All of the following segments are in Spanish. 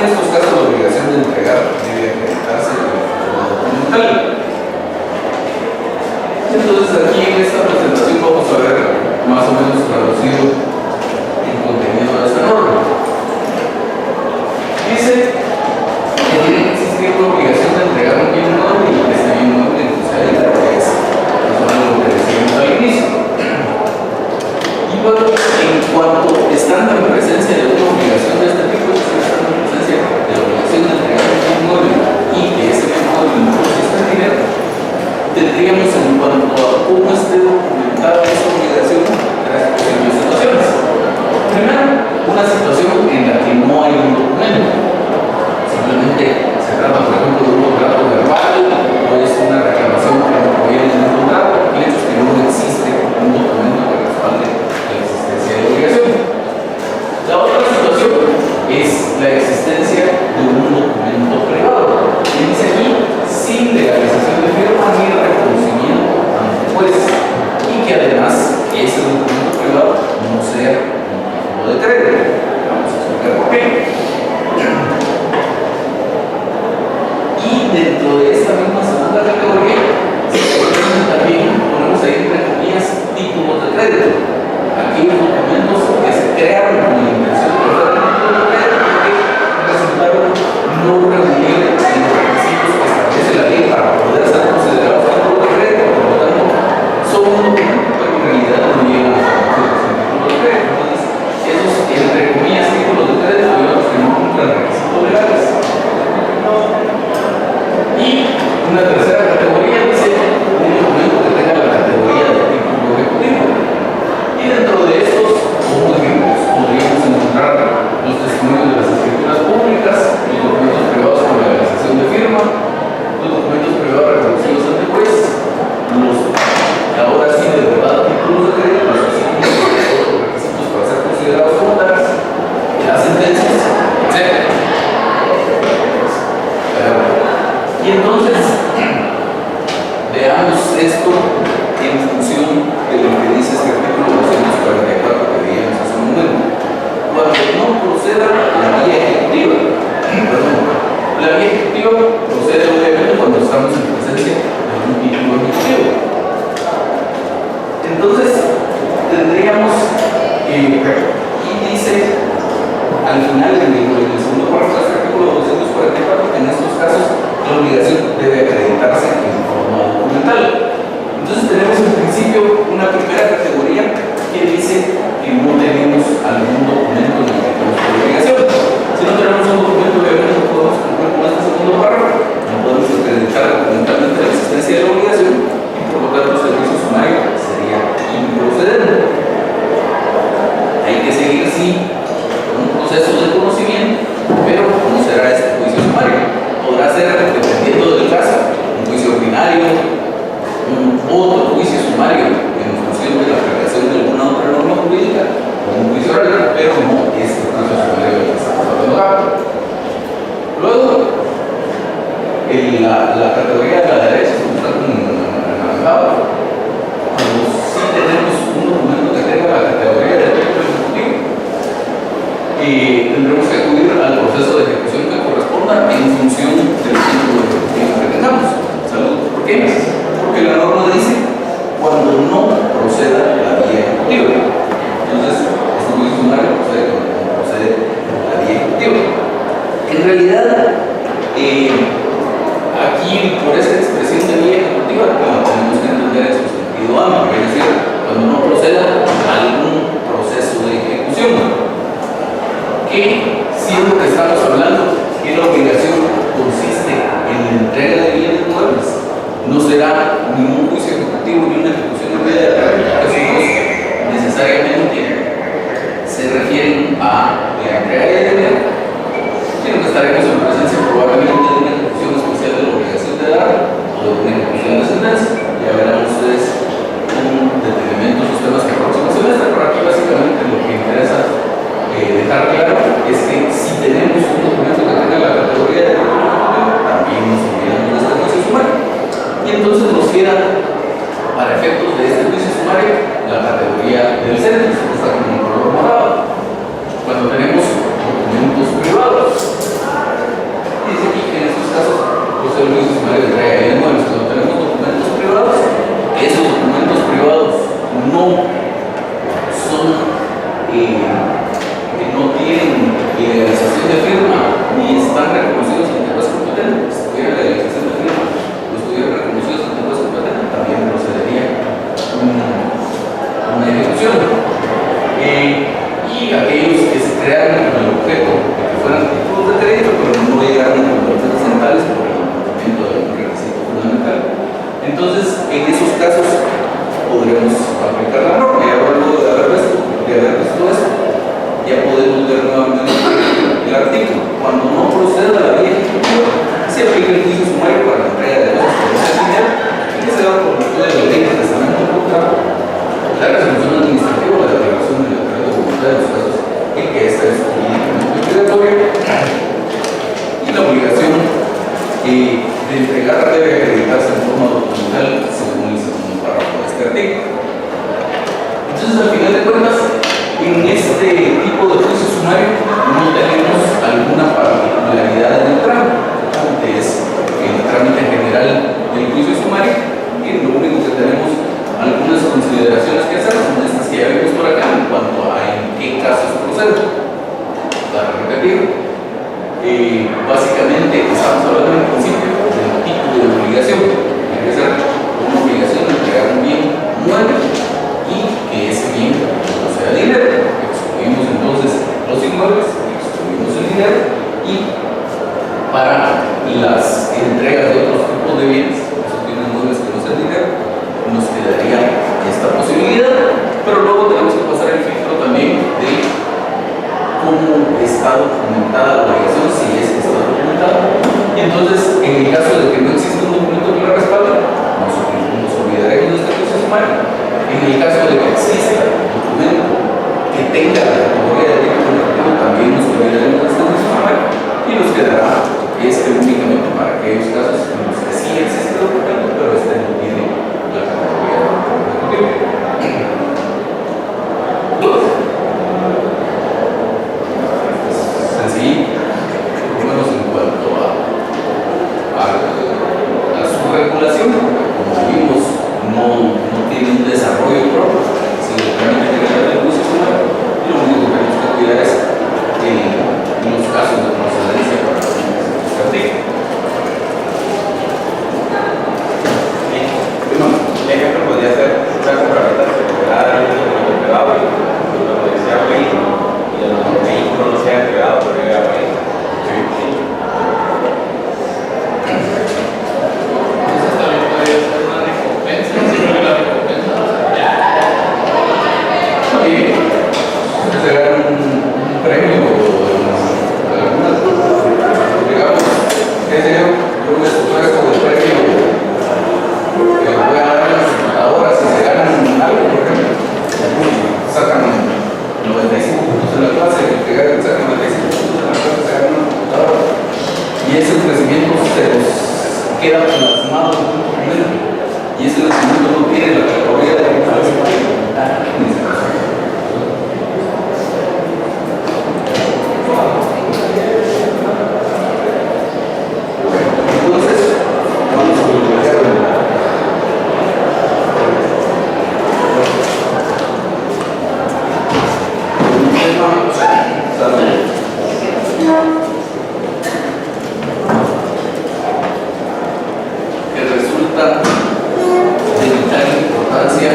estos casos la obligación de entregar debe acreditarse en el forma documental. Entonces aquí en esta presentación vamos a ver más o menos traducido el contenido de esta norma. Dice que tiene que existir una obligación de entregar un bien inmueble y que este bien inmueble sea el que es lo que decíamos al inicio. Y bueno, en cuanto estando en presencia de una obligación de este tipo, estando en presencia de la obligación de entregar un bien inmueble y que ese bien inmueble no consiste en dinero, tendríamos en cuanto a cómo esté documentada esa obligación tres posibles situaciones. Primero, una situación en la que no hay un documento. Simplemente se trata, por ejemplo, de un contrato verbal o es una reclamación que no proviene de un contrato. El hecho es que no existe un documento que respalde la existencia de la obligación. La otra situación es la existencia de un documento privado. Y dice aquí, sin legalización de firma ni reconocimiento ante juez, y que además ese documento privado no sea un título de crédito. Vamos a explicar por qué. Y dentro de esta misma segunda categoría también ponemos ahí entre comillas títulos de crédito, aquellos documentos que se crearon con la intención de hacer títulos de crédito que resultaron no reunir los requisitos que establece la ley para poder ser considerados títulos de crédito. Por lo tanto, son un documento, pero en realidad no llegan a ser títulos de crédito. Entonces, esos entre comillas títulos de crédito digamos que no cumplen requisitos legales. Y una tercera categoría dice un documento que tenga la categoría de título ejecutivo. Y dentro de estos, como ejemplos, podríamos encontrar los testimonios de las escrituras públicas, los documentos privados con legalización de firma, los documentos privados reconocidos ante juez, los ahora sí de verdad títulos de crédito, los requisitos para ser considerados como tales, las sentencias, etc. Y entonces, veamos esto en función de lo que dice este artículo 244 que veíamos hace un momento. Cuando no proceda la vía ejecutiva, la vía ejecutiva procede obviamente cuando estamos en presencia de un título ejecutivo. Entonces, tendríamos, y dice al final, en el segundo párrafo de este artículo 244, que en estos casos la obligación debe acreditarse en forma documental. Entonces tenemos en principio una primera categoría que dice que no tenemos algún documento en el que tenemos la obligación. Si no tenemos un documento, obviamente no podemos cumplir con este segundo párrafo, no podemos acreditar documentalmente la existencia de la obligación y por lo tanto el servicio sumario sería improcedente. Hay que seguir sí con un proceso de conocimiento, pero no será este juicio sumario. Podrá ser, dependiendo del caso, un juicio ordinario, un otro juicio sumario en función de la aplicación de alguna otra norma jurídica, o un juicio oral, pero no este juicio sumario del que estamos hablando ahora. Luego, la categoría de la derecha se está manejada. Cuando sí tenemos un documento que tenga la categoría de título ejecutivo, y tendremos que acudir al proceso de ejecución que corresponda en función del título ejecutivo que tengamos. ¿Salud? ¿Por qué? Porque la norma dice cuando no proceda la vía ejecutiva. Entonces, este juicio sumario procede cuando no procede la vía ejecutiva. En realidad, aquí por esta expresión de vía ejecutiva, tenemos que entender en su sentido amplio, es decir, cuando no proceda algún proceso de ejecución. Que siempre que estamos hablando que la obligación consiste en la entrega de bienes muebles, no será ni un juicio ejecutivo ni una ejecución inmediata. Esos necesariamente se refieren a la entrega de dinero, sino que estaremos en presencia probablemente de una ejecución especial de la obligación de dar o de una ejecución de sentencia. Ya verán ustedes un detenimiento de sus temas que el próximo semestre, pero aquí básicamente lo que interesa dejar claro es que si tenemos un documento de entregar debe acreditarse en forma documental según el segundo párrafo de este artículo. Entonces, al final de cuentas, en este tipo de juicio sumario no tenemos alguna particularidad en el trámite. El trámite es el trámite general del juicio sumario y lo único que tenemos algunas consideraciones que hacer son estas que ya vimos por acá en cuanto a en qué casos procede. Para repetir, básicamente estamos hablando en principio del tipo de obligación. Debe ser una obligación de entregar un bien mueble y que ese bien no sea dinero. Excluimos entonces los inmuebles, excluimos el dinero y para las entregas de otros tipos de bienes, esos bienes muebles que no sean dinero, nos quedaría esta posibilidad, pero luego tenemos que pasar el filtro también de cómo está documentada la obligación, si es que está documentada. Y entonces, en el caso de que no exista un documento que la respalde, nos olvidaremos de este juicio sumario. En el caso de que exista un documento que tenga la categoría de tipo colectivo, también nos olvidaremos de este juicio sumario y nos quedará únicamente para aquellos casos en los que sí existe el documento, pero este no tiene la categoría de colectivo. Sencillo, por lo menos en cuanto a su regulación, como vimos, no tiene un desarrollo propio, sino que realmente general del juicio sumario. Lo único que tenemos que cuidar es los casos de procedencia para este artículo. El ejemplo podría ser una compraventa recuperada de un documento privado y lo decía vehículo y el vehículo no sea entregado por el vehículo. Entonces también podría ser una recompensa, siempre que la recompensa se gana un premio o alguna, digamos, yo les ofrezco el premio que voy a dar a las computadoras si se ganan algo, por ejemplo, sacan 95 puntos en la clase, que sacan 95 puntos en la clase, se ganan una computadora y ese ofrecimiento se los queda plasmado en un documento y ese documento no tiene la categoría de que resulta de vital importancia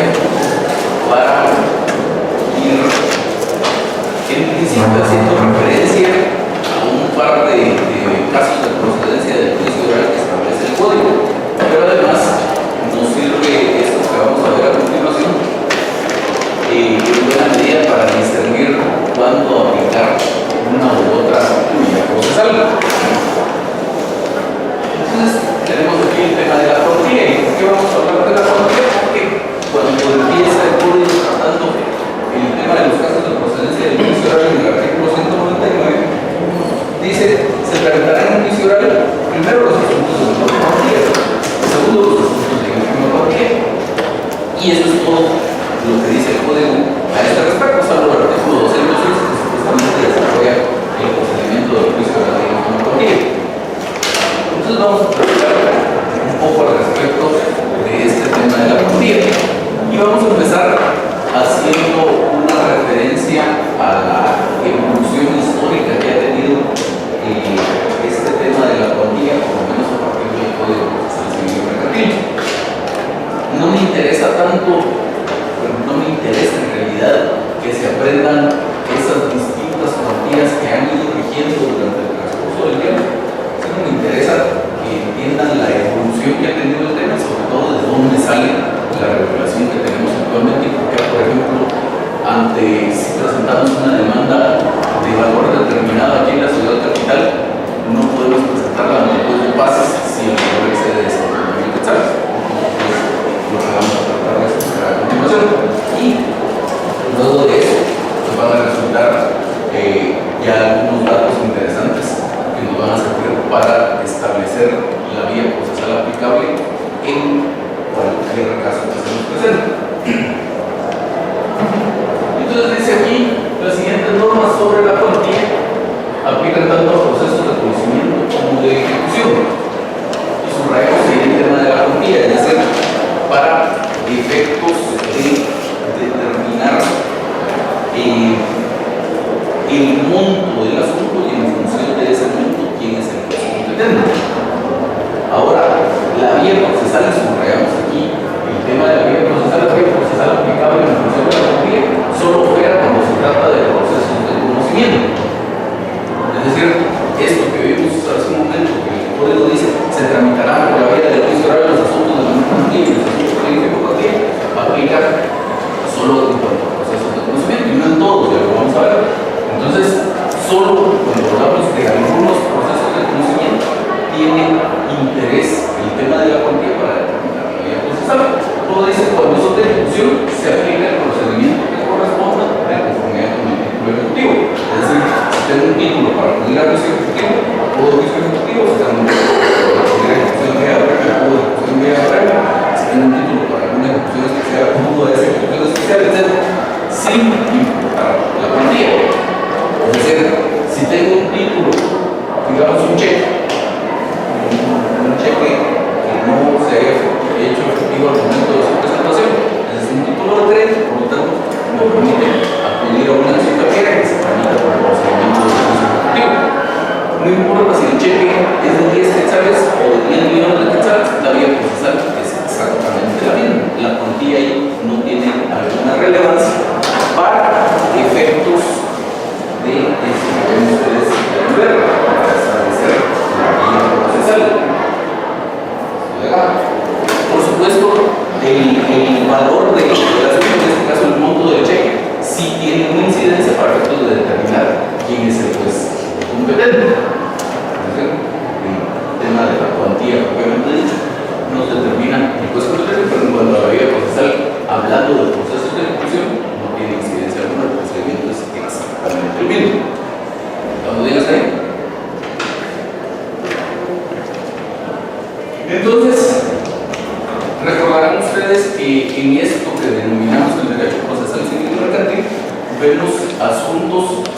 para ir en principio haciendo referencia a un par de casos de procedencia del juicio oral que establece el código, pero además nos sirve esto que vamos a ver a continuación en buena medida para discernir cuándo aplicar una u otra vía procesal. Entonces, tenemos aquí el tema de la cuantía. ¿Y por qué vamos a hablar de la cuantía? Porque cuando empieza el código tratando el tema de los casos de procedencia del juicio oral en el artículo 199, dice, se tramitará en un juicio oral primero los asuntos de menor cuantía, segundo los asuntos de ínfima cuantía. Y eso es todo lo que dice el código a este respecto, salvo el artículo 206, que supuestamente desarrolla el procedimiento del juicio oral de ínfima cuantía. Entonces vamos a platicar un poco al respecto de este tema de la cuantía y vamos a empezar haciendo una referencia a la evolución histórica que ha tenido este tema de la cuantía, por lo menos a partir del Código Procesal Civil Mercantil. No me interesa tanto, no me interesa en realidad que se aprendan esas distintas cuantías que han ido rigiendo durante el transcurso del tiempo. Me interesa que entiendan la evolución que ha tenido el tema, sobre todo de dónde sale la regulación que tenemos actualmente y por qué, por ejemplo, si presentamos una demanda de valor determinado aquí en la ciudad capital, no podemos presentarla a multitud de pases si el valor excede de 50.000 quetzales. Entonces, lo que vamos a tratar de explicar a continuación. Y luego de eso, nos van a resultar ya algunos datos interesantes que nos van a servir para establecer la vía procesal aplicable en cualquier caso que se nos presente. Entonces dice aquí, las siguientes normas sobre la cuantía aplican tanto a procesos de conocimiento como de ejecución. Y subrayamos ahí el tema de la cuantía, es decir, para efectos de determinar el monto del asunto y en función de ese monto quién es el juez competente. Ahora, la vía procesal, subrayamos aquí el tema de la vía procesal aplicable en función de la cuantía solo opera cuando se trata de procesos de conocimiento. Es decir, esto que vimos hace un momento, que el código dice se tramitarán por la vía del juicio oral los asuntos de la misma cuantía y los asuntos de la cuantía, aplica solo en cuanto a procesos de conocimiento y no en todos, ya lo vamos a ver. Entonces, solo cuando hablamos de algunos procesos de conocimiento tiene interés el tema de la cuantía para determinar la vía procesal. Todo dice cuando son de ejecución se aplica el procedimiento que corresponda de conformidad con el título ejecutivo. Es decir, si tengo un título para acudir a juicio ejecutivo, puedo juicio ejecutivo, si tengo un título para acudir a ejecución de vía previa, puedo ejecución de vía previa, si tengo un título para alguna ejecución especial, puedo esa ejecución especial, etc. Sin importar la cuantía. Es decir, si tengo un título, digamos un cheque que no se haya hecho efectivo al momento de su presentación, es un título de crédito, por lo tanto, me permite acudir a una acción taquera que se tramita por el procedimiento de juicio ejecutivo. No importa si el cheque es de 10 quetzales o de 10 millones de quetzales, la vía procesal es exactamente la misma. La cuantía ahí no tiene alguna relevancia para efectos de eso que ustedes deben ver para establecer la vía procesal. Por supuesto, el valor del asunto, en este caso el monto del cheque, sí tiene una incidencia para efectos de determinar quién es el juez competente. El tema de la cuantía, propiamente dicho, no se determina el juez competente, pero en cuanto a la vía procesal, hablando de procesos de ejecución, no tiene incidencia alguna, el procedimiento es exactamente el mismo. Cuando digas ahí. Entonces, recordarán ustedes que en esto que denominamos el derecho procesal civil y mercantil, vemos asuntos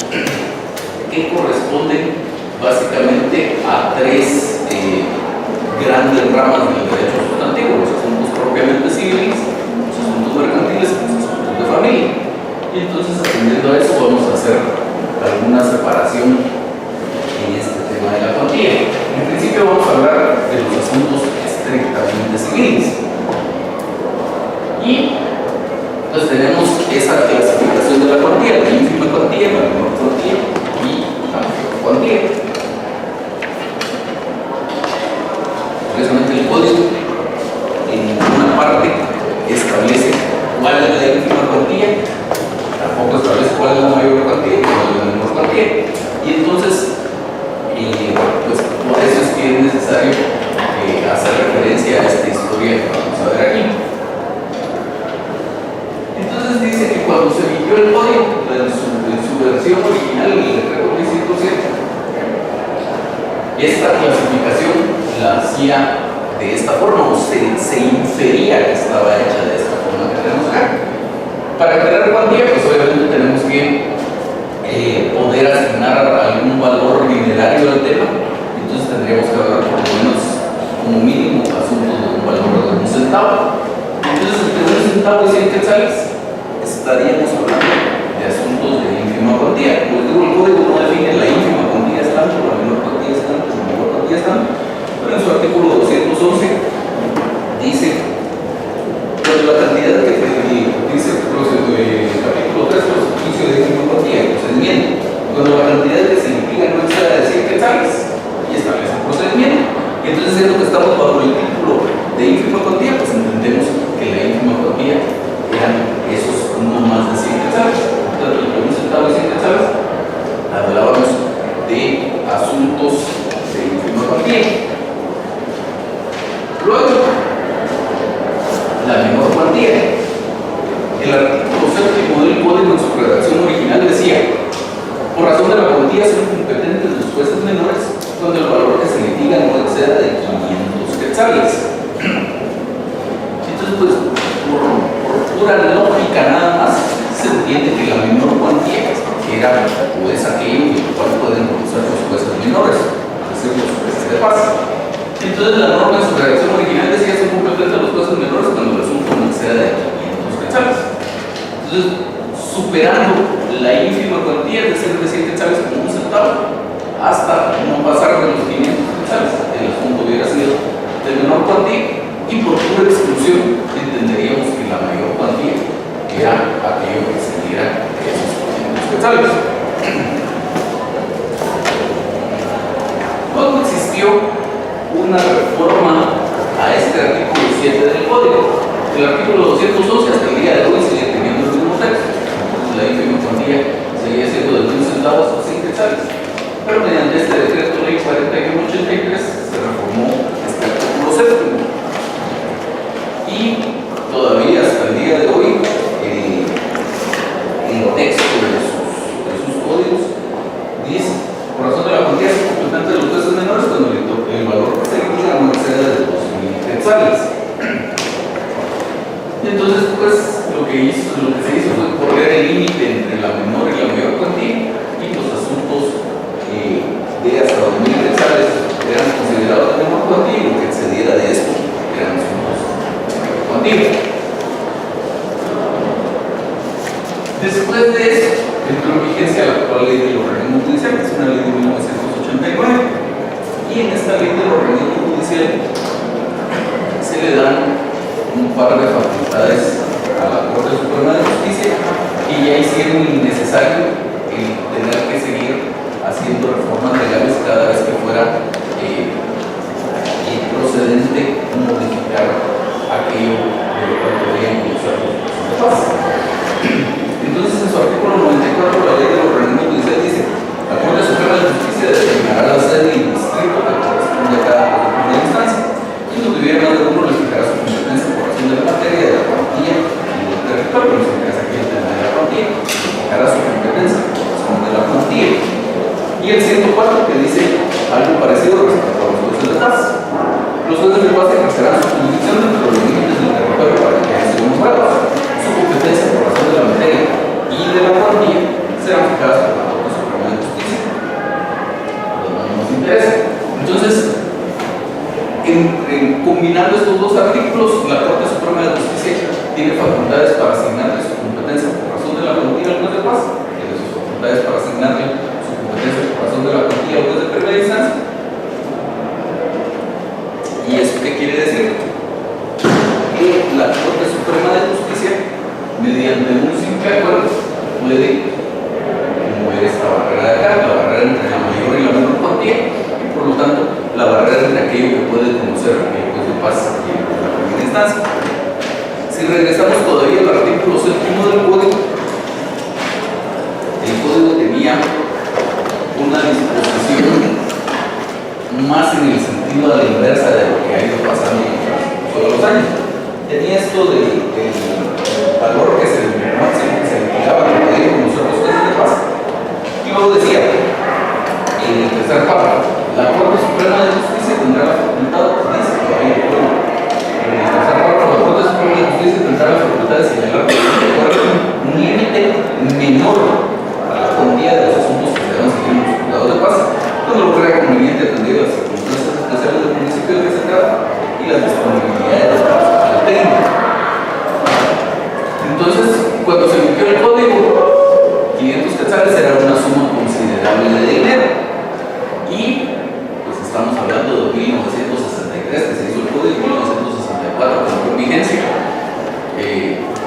que corresponden básicamente a tres grandes ramas del derecho sustantivo: los asuntos propiamente civiles, los asuntos mercantiles y los asuntos de familia. Y entonces, atendiendo a eso, vamos a hacer alguna separación en este tema de la cuantía. En principio vamos a hablar de los asuntos estrictamente civiles. Y pues tenemos esa clasificación de la cuantía: la ínfima cuantía, la menor cuantía y la mayor cuantía. Precisamente el código en una parte establece cuál es la ínfima cuantía, tampoco establece cuál es la mayor cuantía y cuál es la menor cuantía. Y entonces, pues por eso es que es necesario hacer referencia a esta historia que vamos a ver aquí. Entonces dice que cuando se emitió el código en su versión original, el decreto 1107, esta clasificación la hacía de esta forma, o se infería que estaba hecha de esta forma que tenemos acá. Para crear cuantía, pues obviamente tenemos que poder asignar algún valor minerario al tema. Entonces tendríamos que hablar por lo menos como mínimo asuntos de un valor de 1 centavo. Entonces, entre 1 centavo y 100 quetzales estaríamos hablando de asuntos de ínfima cuantía. Como les digo, el código no define la ínfima cuantía es tanto, la menor cuantía es tanto, la mayor cuantía es tanto, pero en su artículo 211 dice pues la cantidad que dice el capítulo 3, juicio de ínfima cuantía, el procedimiento, cuando la cantidad que se implica no exceda de 100 quetzales, y establece el procedimiento. Y entonces, siendo que estamos bajo el título de ínfima cuantía, pues entendemos que la ínfima cuantía eran esos no más de 100 quetzales. Tanto entre 1 centavo y 100 quetzales, hablábamos de asuntos de ínfima cuantía. Luego, la menor cuantía. El artículo 7 del código en su redacción original decía: por razón de la cuantía son competentes los jueces menores cuando el valor que se litiga no exceda de 500 quetzales. Entonces, pues, por pura lógica nada más, se entiende que la menor cuantía era o es aquello en el cual pueden conocer los jueces menores, es decir, los jueces de paz. Entonces, la norma en su redacción original decía se complementa los jueces menores cuando el asunto no exceda de 500 quetzales. Entonces, superando la ínfima cuantía de ser de 100 quetzales como un centavo, hasta no pasar de los 500 quetzales, el asunto hubiera sido de menor cuantía y por pura exclusión entenderíamos que la mayor cuantía era aquello que se diera de esos 500 quetzales. Cuando existió una reforma a este artículo 7 del Código, el artículo 211 hasta el día de hoy sigue teniendo el mismo texto. La ínfima cuantía seguía siendo de 1 centavo a 100 quetzales. Pero mediante este decreto ley 4183 se reformó este artículo 7. Y todavía hasta el día de hoy, el texto de sus códigos dice, por razón de la cuantía completante de los jueces menores, cuando el valor que se liquida no exceda de 2.000 quetzales. Entonces, pues, lo que se hizo fue correr el límite entre la menor y la mayor cuantía, y los asuntos de hasta 2.000 quetzales eran considerados de menor cuantía, y lo que excediera de esto eran asuntos de mayor cuantía. Después de eso, entró en vigencia la actual ley del organismo judicial, que es una ley de 1989, y en esta ley del organismo judicial se le dan un par de facultades a la Corte Suprema de Justicia que ya hicieron innecesario el tener que seguir haciendo reformas legales cada vez que fuera procedente modificar aquello de lo cual podría impulsar los procesos de paz. Entonces, en su artículo 94, la ley del organismo judicial dice: la Corte Suprema de Justicia determinará la sede y el distrito que corresponde a cada primera instancia, y donde hubiera más de uno le fijará su competencia por razón de la materia, de la cuantía y del territorio. Nos interesa aquí el tema de la cuantía, fijará su competencia por razón de la cuantía. Y el 104 que dice algo parecido respecto a los jueces de paz. Los jueces de paz ejercerán su jurisdicción dentro de los límites del territorio para que hayan sido nombrados. Su competencia por razón de la materia y de la cuantía serán fijadas por la Corte Suprema de Justicia. No nos interesa. Entonces, combinando estos dos artículos, la Corte Suprema de Justicia tiene facultades para asignarle su competencia por razón de la cuantía al juez de paz, tiene sus facultades para asignarle su competencia por razón de la cuantía al juez de primera instancia. ¿Y eso qué quiere decir? Que la Corte Suprema de Justicia, mediante un simple acuerdo, puede mover esta barrera de acá, la barrera entre la mayor y la menor cuantía, y por lo tanto la barrera entre aquello que puede conocer el juez de paz y el juez de primera instancia. Si regresamos todavía al artículo 7 del Código, el Código tenía una disposición más en el sentido a la inversa de lo que ha ido pasando en todos los años. Tenía esto del valor que se máximo que se liquidaba que podía conocer los jueces de paz. Y luego decía, en el tercer párrafo, la Corte Suprema de Justicia tendrá la facultad, dice todavía el Código, en el tercer párrafo, la Corte Suprema de Justicia tendrá la facultad de señalar un límite menor a la cuantía de los asuntos que se deben seguir en los juzgados de paz, cuando lo crea conveniente atender las circunstancias especiales del municipio del que se trata y las disponibilidades del personal técnico. Entonces, cuando se emitió el código, 500 quetzales era una suma considerable de dinero. Y pues estamos hablando de 1963 que se hizo el código, 1964 que entró en vigencia.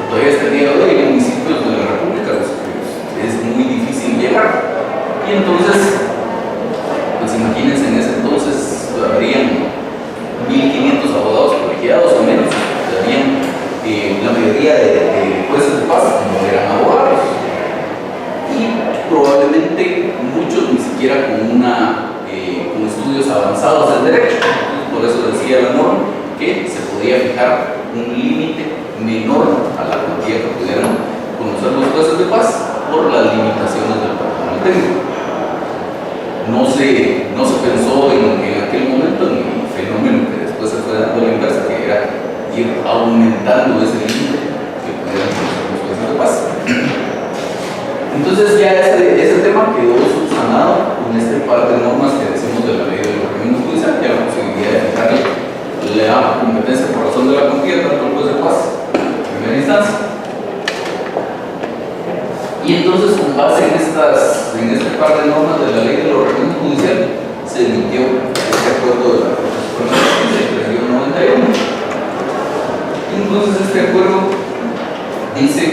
Todavía hasta el día de hoy hay municipios de la República los que es muy difícil llegar. Y entonces, pues imagínense, en ese entonces habrían 1.500 abogados colegiados o menos, habían la mayoría de jueces de paz no eran abogados, y probablemente muchos ni siquiera con estudios avanzados del derecho. Por eso decía la norma que se podía fijar un límite menor a la cuantía que pudieran conocer los jueces de paz por las limitaciones del personal técnico. no se pensó en aquel momento en el fenómeno que después se fue dando a la inversa, que era ir aumentando ese límite que pudieran conocer los jueces de paz. Entonces ya ese tema quedó subsanado con este par de normas que decimos de la ley del régimen judicial, que la posibilidad de fijarle la competencia por razón de la cuantía tanto al juez de paz en primera instancia. Y entonces, con base en este par de normas de la ley del régimen judicial, se emitió este acuerdo de la Corte Suprema de Justicia del 91. Entonces, este acuerdo dice,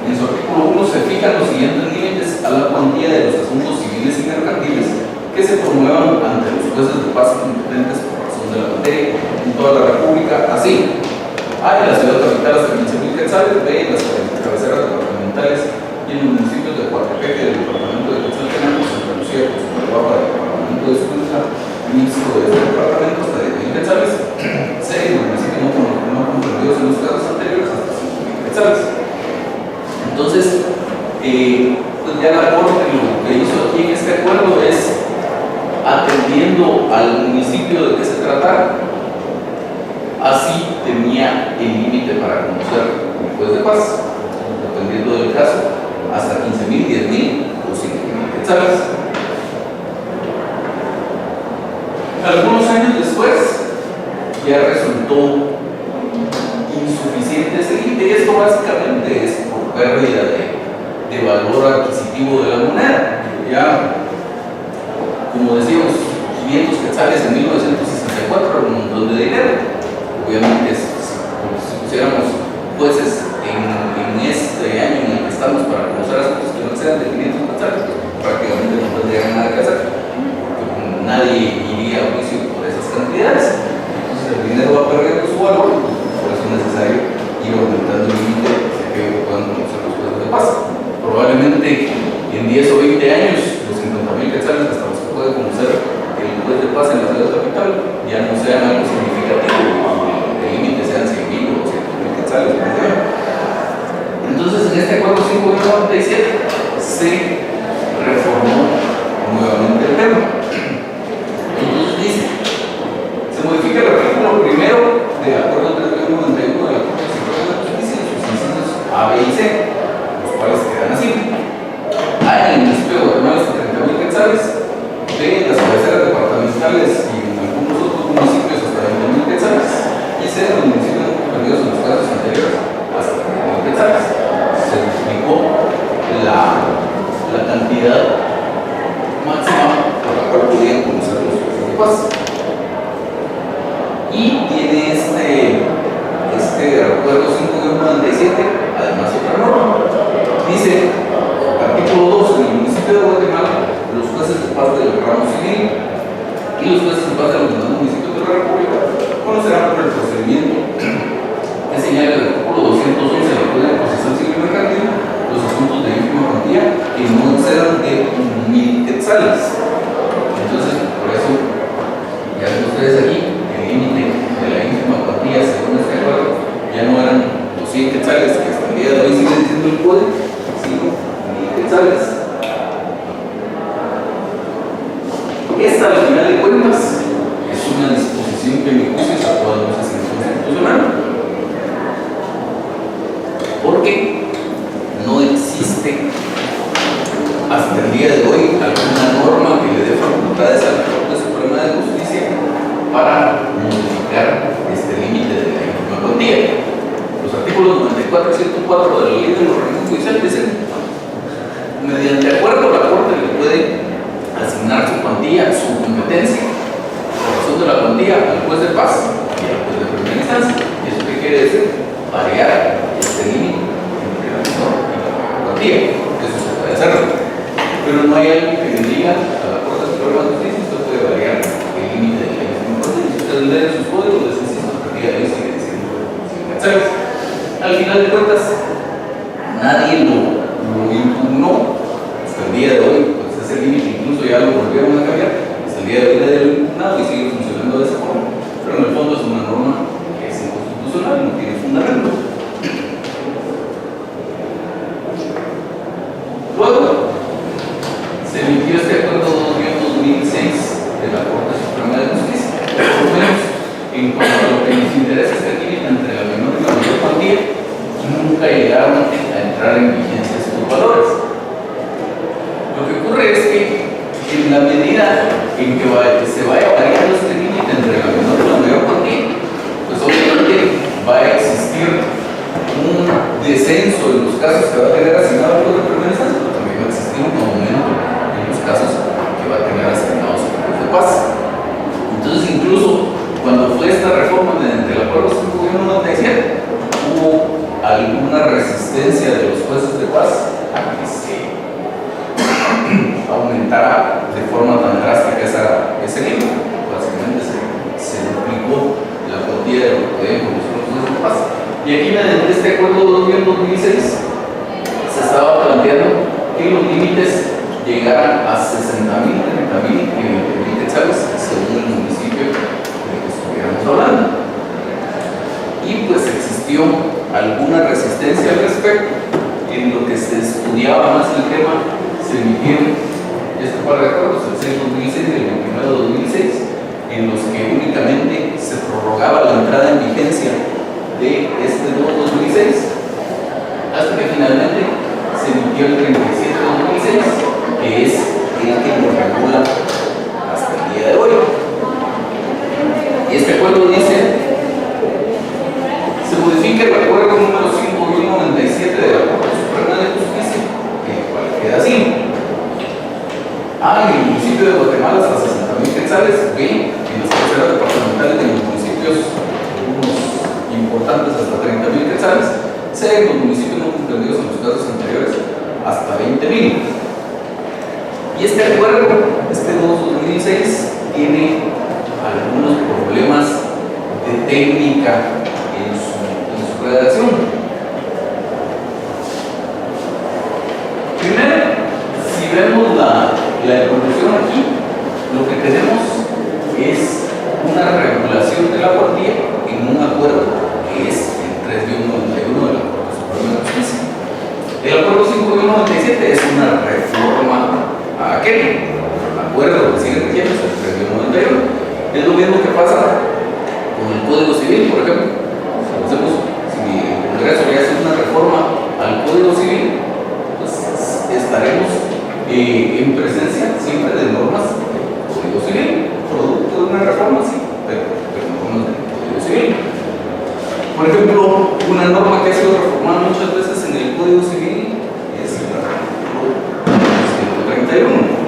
en su artículo 1 se fijan los siguientes límites a la cuantía de los asuntos civiles y mercantiles que se promuevan ante los jueces de paz competentes por razón de la materia en toda la República, así: A, en la ciudad capital hasta 15.000 quetzales; B, en las cabeceras departamentales y en los municipios de Coatepeque del departamento de Quetzaltenango, Santa Lucía, Costa del departamento de Escuintla, mixto de este departamento hasta 10.000 quetzales; C, en los municipios no comprendidos en los casos anteriores hasta 5.000 quetzales. Entonces, pues ya la Corte lo que hizo aquí en este acuerdo es, atendiendo al municipio de que se tratara, así tenía el límite para conocer el juez de paz, dependiendo del caso, hasta 15.000, 10.000 o 5.000 quetzales. Algunos años después, ya resultó insuficiente ese límite, y esto básicamente es por pérdida de valor adquisitivo de la moneda. Ya, como decíamos, 500 quetzales en 1964 era un montón de dinero. Obviamente, si pusiéramos jueces en este año en el que estamos para conocer asuntos que no sean de 500 quetzales, pues prácticamente no tendrían nada que hacer, porque nadie iría a juicio por esas cantidades. Entonces el dinero va perdiendo su valor, por eso es necesario ir aumentando el límite de que puedan conocer los jueces de paz. Probablemente en 10 o 20 años, los 50.000 quetzales hasta los que puede conocer el juez de paz en la ciudad capital ya no sean algo significativo, el límite sean 100.000 o 100.000 quetzales. Entonces, en este acuerdo 597 se reformó nuevamente el tema. Entonces dice, se modifica el artículo primero del acuerdo 3191 de la Corte Suprema de Justicia en sus incisos A, B y C, los cuales quedan así: A, en el municipio de Guatemala hasta 30.000 quetzales; B, en las cabeceras departamentales y en algunos otros municipios hasta 20.000 quetzales; y C, en los municipios no comprendidos en los casos anteriores hasta 30.000 quetzales. Se explicó la cantidad máxima por la cual podían conocer los jueces de paz. Y tiene este acuerdo 597, además otra norma. Dice, artículo 2, en el municipio de Guatemala, los jueces de paz del ramo civil y los jueces de paz de los demás municipios de la República conocerán por el procedimiento que señala el artículo 211 de la Código de Procesal Civil y Mercantil los asuntos de ínfima cuantía que no excedan de 1.000 quetzales. Entonces, por eso, ya ven ustedes aquí, el límite de la ínfima cuantía, según este acuerdo, ya no eran los 100 quetzales, que hasta el día de hoy sigue diciendo el código, sino 1.000 quetzales. Esta, al final de cuentas, es una disposición que, en mi juicio, se actualmente es inconstitucional, porque no existe hasta el día de hoy alguna norma que le dé facultades a la Corte Suprema de Justicia para modificar este límite de la ínfima cuantía. Los artículos 94 y 104 de la Ley del Organismo Judicial dicen: mediante acuerdo, la Corte le puede asignar su cuantía, su competencia, por razón de la cuantía, al juez de paz y al juez de primera instancia. ¿Y eso qué quiere decir? Variar este límite entre la menor y la cuantía. Eso se puede hacer, pero no hay alguien que le diga a la Corte Suprema de Justicia: usted puede variar el límite de la ínfima cuantía. Si ustedes leen sus códigos, les insisto, hasta el día de hoy sigue diciendo 100 quetzales. Al final de cuentas, nadie lo impugnó hasta el día de hoy. Pues ese límite incluso ya lo volvieron a cambiar. Hasta el día de hoy nadie lo impugnado y sigue funcionando de esa forma. Pero en el fondo es una norma que es inconstitucional, no tiene fundamento. Luego, se emitió este acuerdo 2 en cuanto a lo que nos interesa este límite entre la menor y la mayor cuantía, nunca llegaron a entrar en vigencia estos valores. Lo que ocurre es que en la medida en que se vaya variando este límite entre la menor y la mayor cuantía, pues obviamente va a existir un descenso en los casos que va a tener asignado el de primera instancia, pero también va a existir un aumento en los casos que va a tener asignados el de paz. Entonces, incluso cuando fue esta reforma mediante el acuerdo 5197, hubo alguna resistencia de los jueces de paz a que se aumentara de forma tan drástica ese límite. Básicamente se duplicó la cuantía de lo que podían conocer los jueces de paz. Y aquí, mediante este acuerdo 2006, se estaba planteando que los límites llegaran a 60.000, 30.000 y 20.000 quetzales según el municipio del que estuviéramos hablando. Y pues existió alguna resistencia al respecto. En lo que se estudiaba más el tema, se emitieron estos par de acuerdos, el 6-2006 y el 29-2006, en los que únicamente se prorrogaba la entrada en vigencia de este 2-2006, hasta que finalmente se emitió el 37-2006, que es el que lo regula hasta el día de hoy. Y este acuerdo dice: se modifica el acuerdo número 5.97 de la Corte Suprema de Justicia, el cual queda así. A, en el municipio de Guatemala hasta 60.000 quetzales. B, en las cabeceras departamentales de los municipios, algunos importantes, hasta 30.000 quetzales. C, en los municipios no comprendidos en los casos anteriores, hasta 20.000. Y este acuerdo, este 2-2006, tiene algunos problemas de técnica en su redacción. Primero, si vemos la evolución aquí, lo que tenemos es una regulación de la cuantía en un acuerdo que es el 3-91 de la Corte Suprema de Justicia. El acuerdo 5.97 es una reforma a aquel acuerdo que sigue rigiendo, es el 3-91. Es lo mismo que pasa con el Código Civil, por ejemplo. Si el Congreso ya hace una reforma al Código Civil, pues estaremos en presencia siempre de normas del Código Civil, producto de una reforma, sí, pero normas del Código Civil. Por ejemplo, una norma que ha sido reformada muchas veces en el Código Civil es el artículo 131.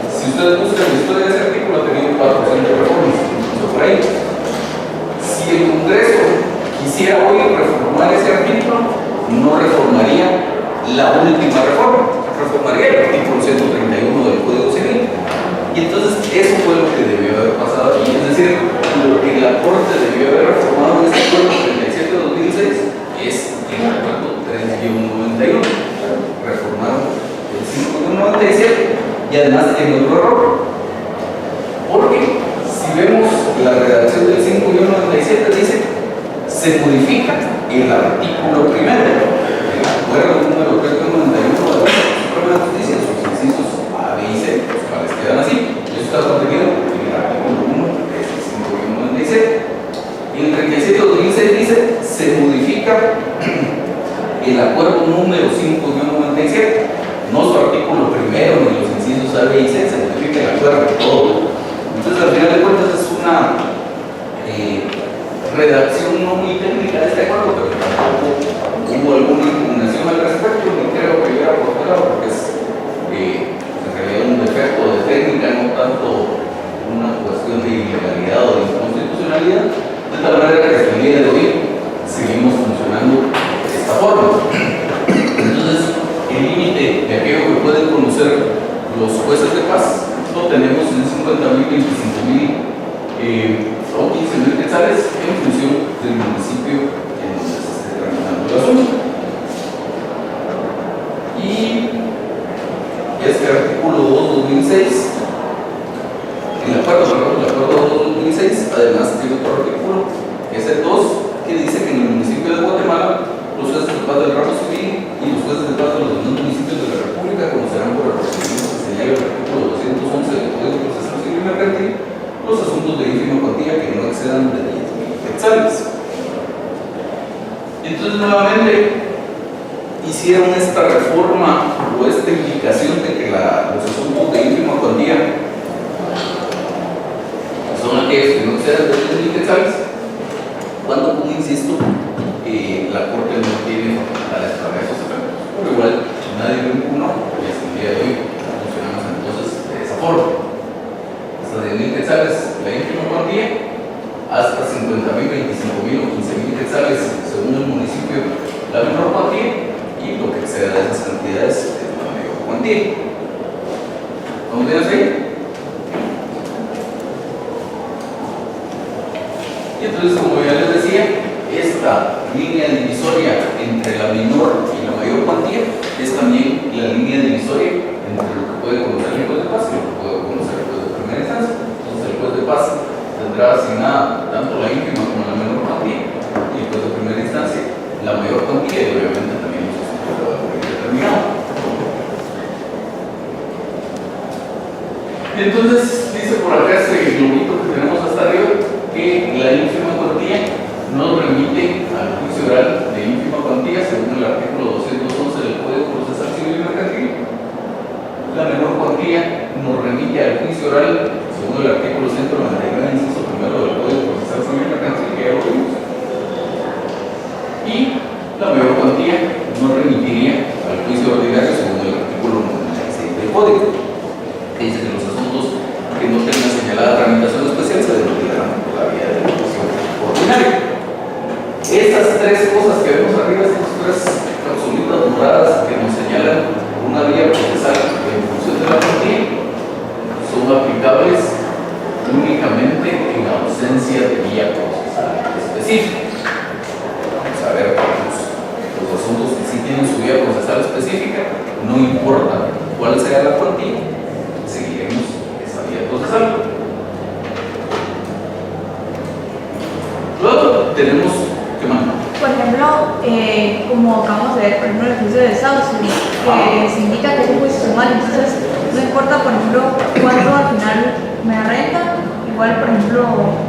Si ustedes buscan la historia de ese artículo, ha tenido 400 reformas, por ahí. Si el Congreso quisiera hoy reformar ese artículo, no reformaría la última reforma, reformaría el artículo 131 del Código Civil. Y entonces eso fue lo que debió haber pasado aquí, es decir, lo que la Corte debió haber reformado en este acuerdo 37-2006 es el acuerdo 3-91. Reformaron el 5-97 y además tiene otro error, porque si vemos la redacción del 5-97 dice: se modifica el artículo primero del acuerdo número 3-91 de la Corte Suprema de Justicia, sus incisos A, B y C, los cuales quedan así. Eso está contenido en el artículo 1, que es el 5-97. Y el 37-2006 dice: se modifica el acuerdo número 5-97, no su artículo primero ni los incisos A, B y C, se modifica el acuerdo todo. Entonces, al final de cuentas, es una redacción no muy técnica de este acuerdo, pero tampoco hubo alguna impugnación al respecto, ni creo que hubiera aportado, porque es en realidad un defecto de técnica, no tanto una cuestión de ilegalidad o de inconstitucionalidad, de tal manera que hasta el día de hoy seguimos funcionando de esta forma. Entonces, el límite de aquello que pueden conocer los jueces de paz lo tenemos en 50.000, 25.000 o 15.000 quetzales en función del municipio en donde se esté tramitando el asunto. Y este artículo 2-2006, el acuerdo 2-2006, además tiene otro artículo, que es el 2, que dice que en el municipio de Guatemala los jueces de paz del ramo civil y los jueces de paz de los demás municipios de la República esta reforma o esta indicación de que los asuntos de ínfima cuantía son aquellos que no excedan de 10,000 quetzales, cuando, como insisto, la Corte no tiene tales para esos efectos. Pero igual, nadie lo impugnó y hasta el día de hoy funcionamos entonces de esa forma. Hasta 10,000 quetzales la ínfima cuantía, hasta 50,000, 25,000 o 15,000 quetzales según el municipio la menor cuantía, y lo que exceda de esas cantidades es la mayor cuantía. ¿Vamos bien así? Y entonces, como ya les decía, esta línea divisoria entre la menor y la mayor cuantía es también la línea divisoria entre lo que puede conocer el juez de paz y lo que puede conocer el juez de primera instancia. Entonces, el juez de paz tendrá asignada tanto la ínfima como la menor cuantía, y el juez de primera instancia la mayor cuantía, y obviamente también los asuntos determinados. Y entonces dice por acá este globito que tenemos hasta arriba que la ínfima cuantía nos remite al juicio oral de ínfima cuantía según el artículo 211 del Código Procesal Civil y Mercantil. La menor cuantía nos remite al juicio oral según el artículo 199, inciso primero del Código Procesal Civil y Mercantil, que ya lo vimos. Y la mayor cuantía nos remitiría al juicio ordinario según el artículo 96 del Código, que dice que los asuntos que no tengan señalada tramitación especial se denunciarán por la vía de la juicio ordinario. Estas tres cosas que vemos arriba, estas tres capsulitas doradas que nos señalan una vía procesal en función de la cuantía, son aplicables únicamente en ausencia de vía procesal específica. Vamos a ver los asuntos que sí tienen su vía procesal específica, no importa cuál sea la cuantía, seguiremos esa vía procesal. Luego tenemos, ¿qué más? Por ejemplo, como acabamos de ver, por ejemplo, el juicio de desahucio, que se indica que es un juicio sumario, entonces no importa, por ejemplo, cuánto al final me da renta, igual, por ejemplo,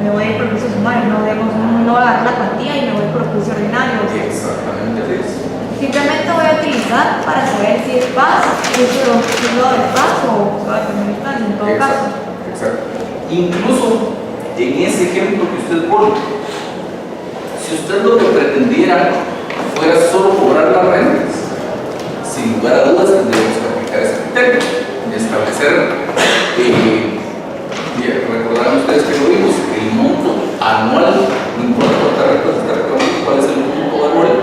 me voy a ir por el juicio sumario, no, digamos, no voy a dar la cuantía y me voy por el juicio ordinario. Exactamente eso. Simplemente voy a utilizar para saber si es paz, juicio de paz o de primera instancia, en todo caso. Exacto. Incluso en ese ejemplo que usted pone, si usted lo que pretendiera fuera solo cobrar las rentas, sin lugar a dudas tendríamos que aplicar ese criterio, establecer, recordarán ustedes que lo vimos, el monto anual, no importa cuántas rentas está reclamando, cuál es el monto anual,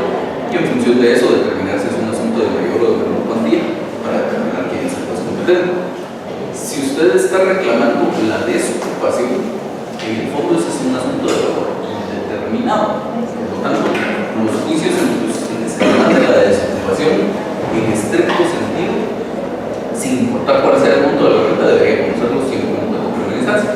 y en función de eso determinar si es un asunto de mayor o de menor cuantía para determinar quién es el juez competente. Si usted está reclamando la desocupación, en el fondo ese es un asunto de valor indeterminado. Por lo tanto, los juicios en los que se demanda la desocupación, en estricto sentido, sin importar cuál sea el monto de la renta, debería conocerlo siempre en la primera instancia.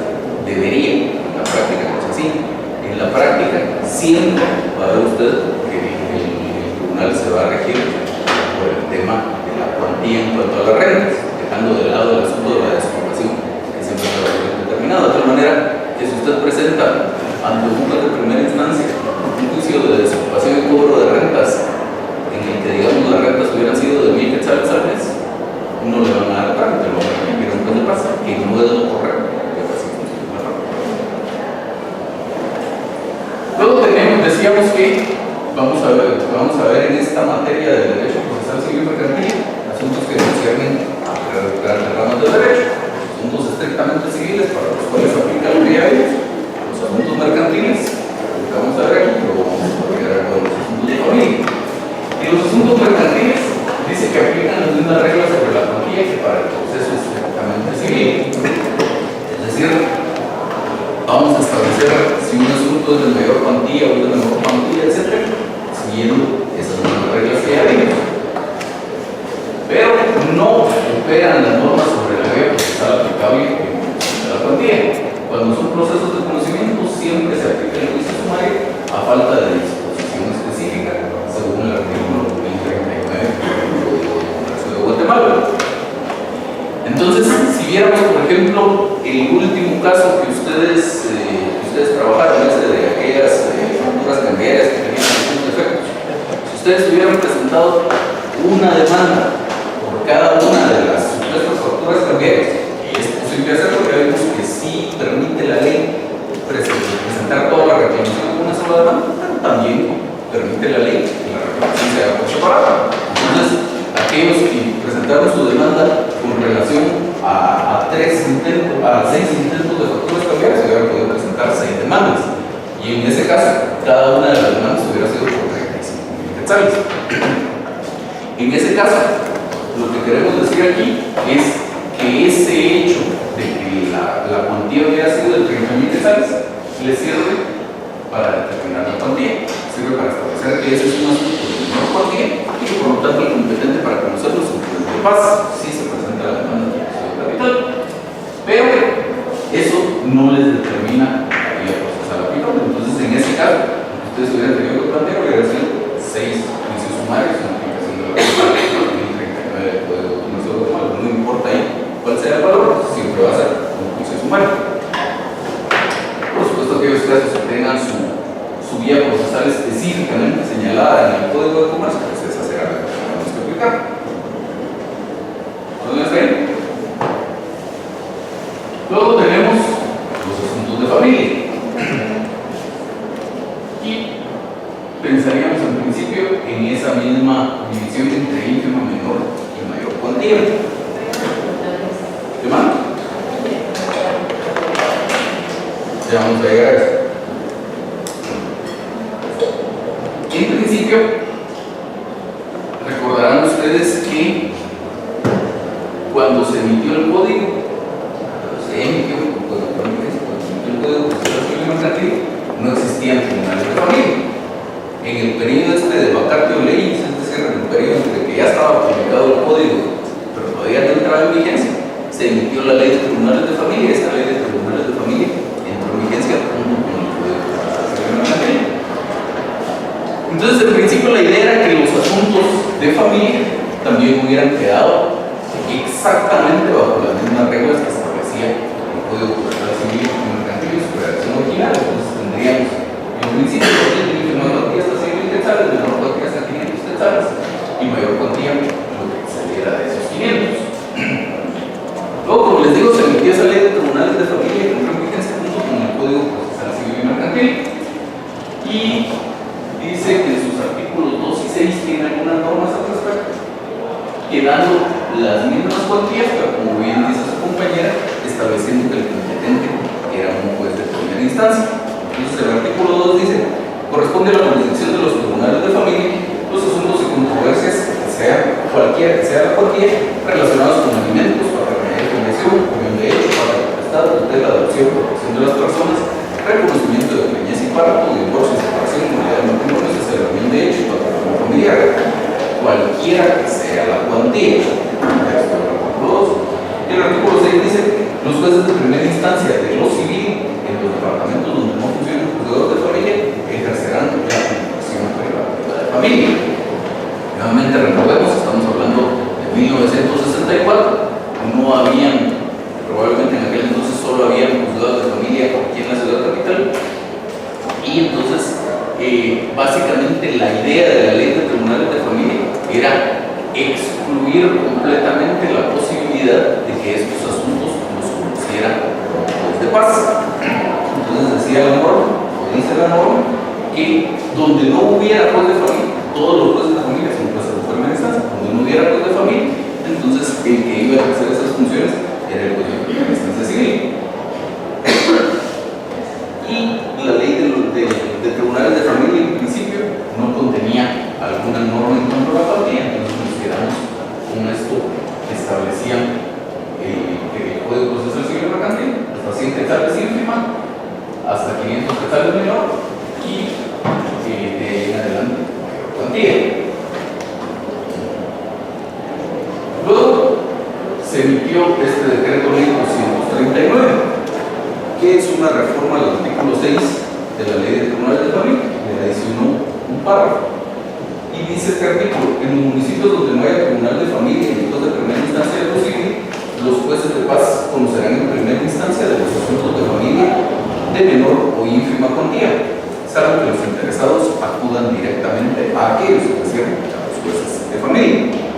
Debería, en la práctica no es así. En la práctica siempre va a ver usted que el tribunal se va a regir por el tema de la cuantía en cuanto a las rentas, dejando de lado el asunto de la desocupación, que siempre va a ser indeterminado. De tal manera que si usted presenta ante un juez de primera instancia un juicio de desocupación y cobro de rentas en el que, digamos, las rentas hubieran sido de 1,000 quetzales al mes, no le van a dar trámite, lo van a remitir a un juez de paz, que no es lo correcto, que así funciona la práctica. Luego decíamos que vamos a ver en esta materia del derecho procesal civil mercantil asuntos que conciernen a las ramas del derecho, asuntos estrictamente civiles para los cuales aplica el diario, los asuntos mercantiles, lo que vamos a ver aquí, pero vamos a ver con los asuntos de familia. Y los asuntos mercantiles dice que aplican las mismas reglas sobre la cuantía que para el proceso estrictamente civil. Es decir, vamos a establecer si un asunto es de mayor cuantía o de menor cuantía, etc., siguiendo esas mismas reglas que ya vimos. Pero no operan las normas sobre la vía procesal aplicable en la cuantía. Cuando son procesos de conocimiento, siempre se aplica el juicio sumario a falta de disposición específica, según el artículo 1039 del Código de Comercio de Guatemala. Entonces, si viéramos, por ejemplo, el último caso que ustedes trabajaron, ese de aquellas facturas cambiarias que tenían algunos defectos, si ustedes hubieran presentado una demanda por cada una de las supuestas facturas cambiarias, que es posible hacer porque vemos que sí permite la ley presentar toda la reclamación con una sola demanda, pero también permite la ley que la reclamación sea por separada. Entonces, aquellos que presentaron su demanda con relación a 6 intentos de facturas cambiarias, se hubieran podido presentar 6 demandas. Y en ese caso, cada una de las demandas hubiera sido por 35.000 quetzales. En ese caso, lo que queremos decir aquí es que ese hecho de que la cuantía hubiera sido de 30.000 quetzales le sirve para determinar la cuantía, sirve para establecer que ese es un asunto de menor cuantía y que por lo tanto el competente para conocerlo es un juez de paz, si se presenta la demanda de capital. Pero eso no les determina la procesal aplicable. Entonces, en ese caso, ustedes hubieran tenido que plantear, hubieran sido 6 juicios sumarios en aplicación de la ley 39 del Código de Comercio Normal. No importa ahí cuál sea el valor, siempre va a ser un juicio sumario. Por supuesto, aquellos casos que tengan su vía procesal específicamente señalada en el Código de Comercio, pues esa será la que tenemos que aplicar. ¿Dónde está ahí? Luego tenemos los asuntos de familia. Y pensaríamos en principio en esa misma división entre ínfima, menor y mayor cuantía. ¿Qué más? Ya vamos a llegar a eso. En principio, recordarán ustedes que cuando se emitió el código, no existían tribunales de familia. En el periodo de vacatio leyes, es decir, en el periodo entre que ya estaba publicado el código, pero todavía no entraba en vigencia, se emitió la ley de tribunales de familia. Esta ley de tribunales de familia entró en vigencia junto con el código de familia. Entonces, en principio, la idea era que los asuntos de familia también hubieran quedado exactamente bajo las mismas reglas que establecía el Código Procesal Civil y Mercantil y su redacción original. Entonces tendríamos, en principio, menor cuantía hasta 100.000 quetzales, menor cuantía hasta 500 quetzales y mayor cuantía lo que saliera de esos 500. Luego, como les digo, se emitió esa ley de tribunales de familia que entró en vigencia junto con el Código Procesal Civil y Mercantil. Y dice que en sus artículos 2 y 6 tiene algunas normas al respecto, quedando las mismas cuantías, pero como bien dice su compañera, estableciendo que el competente era un juez de primera instancia. Entonces el artículo 2 dice: corresponde a la jurisdicción de los tribunales de familia los asuntos y controversias, sea cualquiera que sea la cuantía, relacionados con alimentos, paternidad y filiación, unión de hecho, para la potestad, tutela, adopción, protección de las personas, reconocimiento de preñez y parto, divorcio, separación, nulidad de matrimonio, celebración de hecho, patrimonio familiar, cualquiera que sea la cuantía. El artículo 6 dice: los jueces de primera instancia de lo civil en los departamentos donde no funcionan los juzgados de familia ejercerán la jurisdicción privada de familia. Nuevamente recordemos, estamos hablando de 1964, no habían, probablemente en aquel entonces solo habían juzgados de familia aquí en la ciudad capital, y entonces básicamente la idea de la ley de tribunales de familia era excluir completamente la posibilidad de que estos asuntos los conociera los jueces de paz. Entonces decía la norma, o dice la norma, que donde no hubiera juez de familia, todos los jueces de familia son jueces de primera instancia. Donde no hubiera juez de familia, entonces el que iba a hacer esas funciones era el juez de primera instancia civil. Y la ley de tribunales de familia en principio no contenía alguna norma en cuanto a la cuantía, entonces nos quedamos con esto que establecían que el Código Procesal Civil Mercantil hasta 100 quetzales ínfima, hasta 500 quetzales menor y de ahí en adelante mayor cuantía. Luego se emitió este decreto ley 239, que es una reforma al artículo 6 de la ley de tribunales de familia, le adicionó un párrafo. Y dice este artículo: en los municipios donde no haya tribunal de familia y juez de primera instancia de lo civil, los jueces de paz conocerán en primera instancia de los asuntos de familia de menor o ínfima cuantía, salvo que los interesados acudan directamente a aquellos, es decir, a los jueces de familia.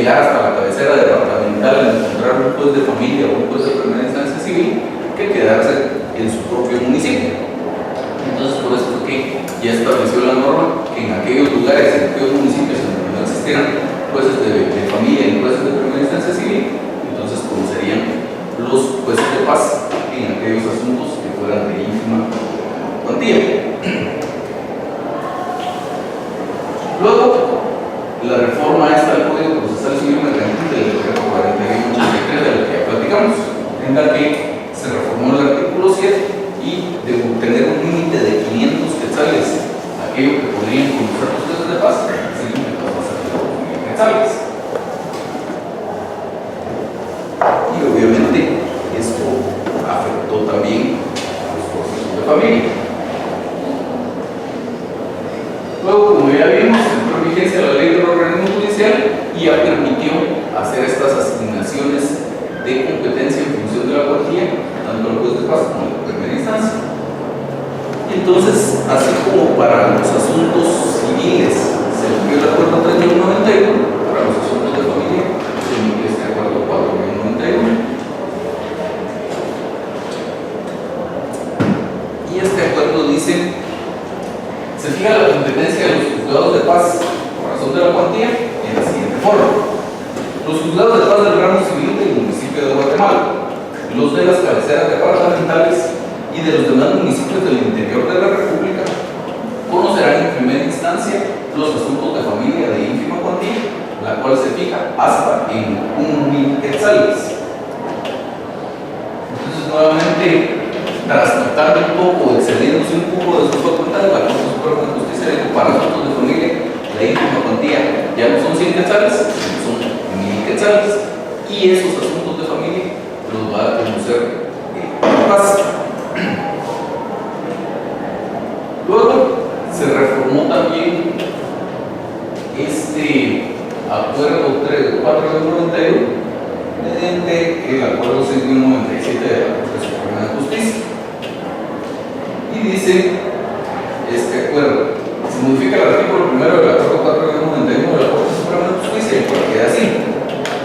llegar hasta la cabecera departamental a encontrar un juez de familia o un juez de primera instancia civil que quedarse en su propio municipio. Entonces, por eso es que ya estableció la norma que en aquellos lugares, en aquellos municipios en donde no existieran jueces de familia y jueces de primera instancia civil, entonces conocerían los jueces de paz en aquellos asuntos que fueran de ínfima cuantía. Luego, la reforma esta del Código Procesal Civil Mercantil del decreto 4183 del que ya platicamos, en la que se reformó el artículo 7 y de obtener un límite de 500 quetzales, aquello que podrían conocer los jueces de paz, ese límite pasó a ser de 2.000 quetzales. Y obviamente esto afectó también a los procesos de familia. Luego, como ya vimos, entró en vigencia la ley del organismo judicial y ya permitió hacer estas asignaciones de competencia en función de la cuantía, tanto al juez de paz como a la primera instancia. Entonces, así como para los asuntos civiles se emitió el acuerdo 3191, para los asuntos de familia se emitió este acuerdo 4191. Y este acuerdo dice: se fija la competencia de los juzgados de paz por razón de la cuantía en la siguiente forma: los juzgados de paz del ramo civil del municipio de Guatemala, los de las cabeceras departamentales y de los demás municipios del interior de la República conocerán en primera instancia los asuntos de familia de ínfima cuantía, la cual se fija hasta en 1.000 quetzales. Entonces, nuevamente, trasnotando un poco, excediéndose un poco de sus facultades, la Corte Suprema de Justicia dijo: para asuntos de familia, la ínfima cuantía ya no son 100 quetzales, son 1.000 quetzales, y esos asuntos de familia los va a conocer paz. Luego se reformó también este acuerdo 491 mediante el acuerdo 6197 de la Corte Suprema de Justicia. Y dice este acuerdo: se modifica el artículo primero del acuerdo 491 de la Corte Suprema de Justicia, y por queda así: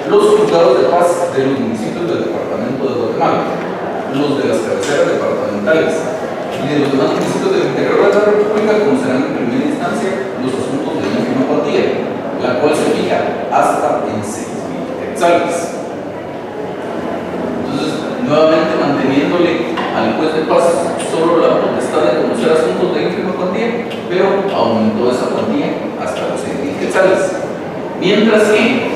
los juzgados de paz de los municipios del departamento de Guatemala, los de las cabeceras departamentales y de los demás municipios del interior de la República conocerán en primera instancia los asuntos de ínfima cuantía, la cual se fija hasta en 6.000 quetzales. Entonces, nuevamente manteniéndole al juez de paz solo la potestad de conocer asuntos de ínfima cuantía, pero aumentó esa cuantía hasta los 6.000 quetzales. Mientras que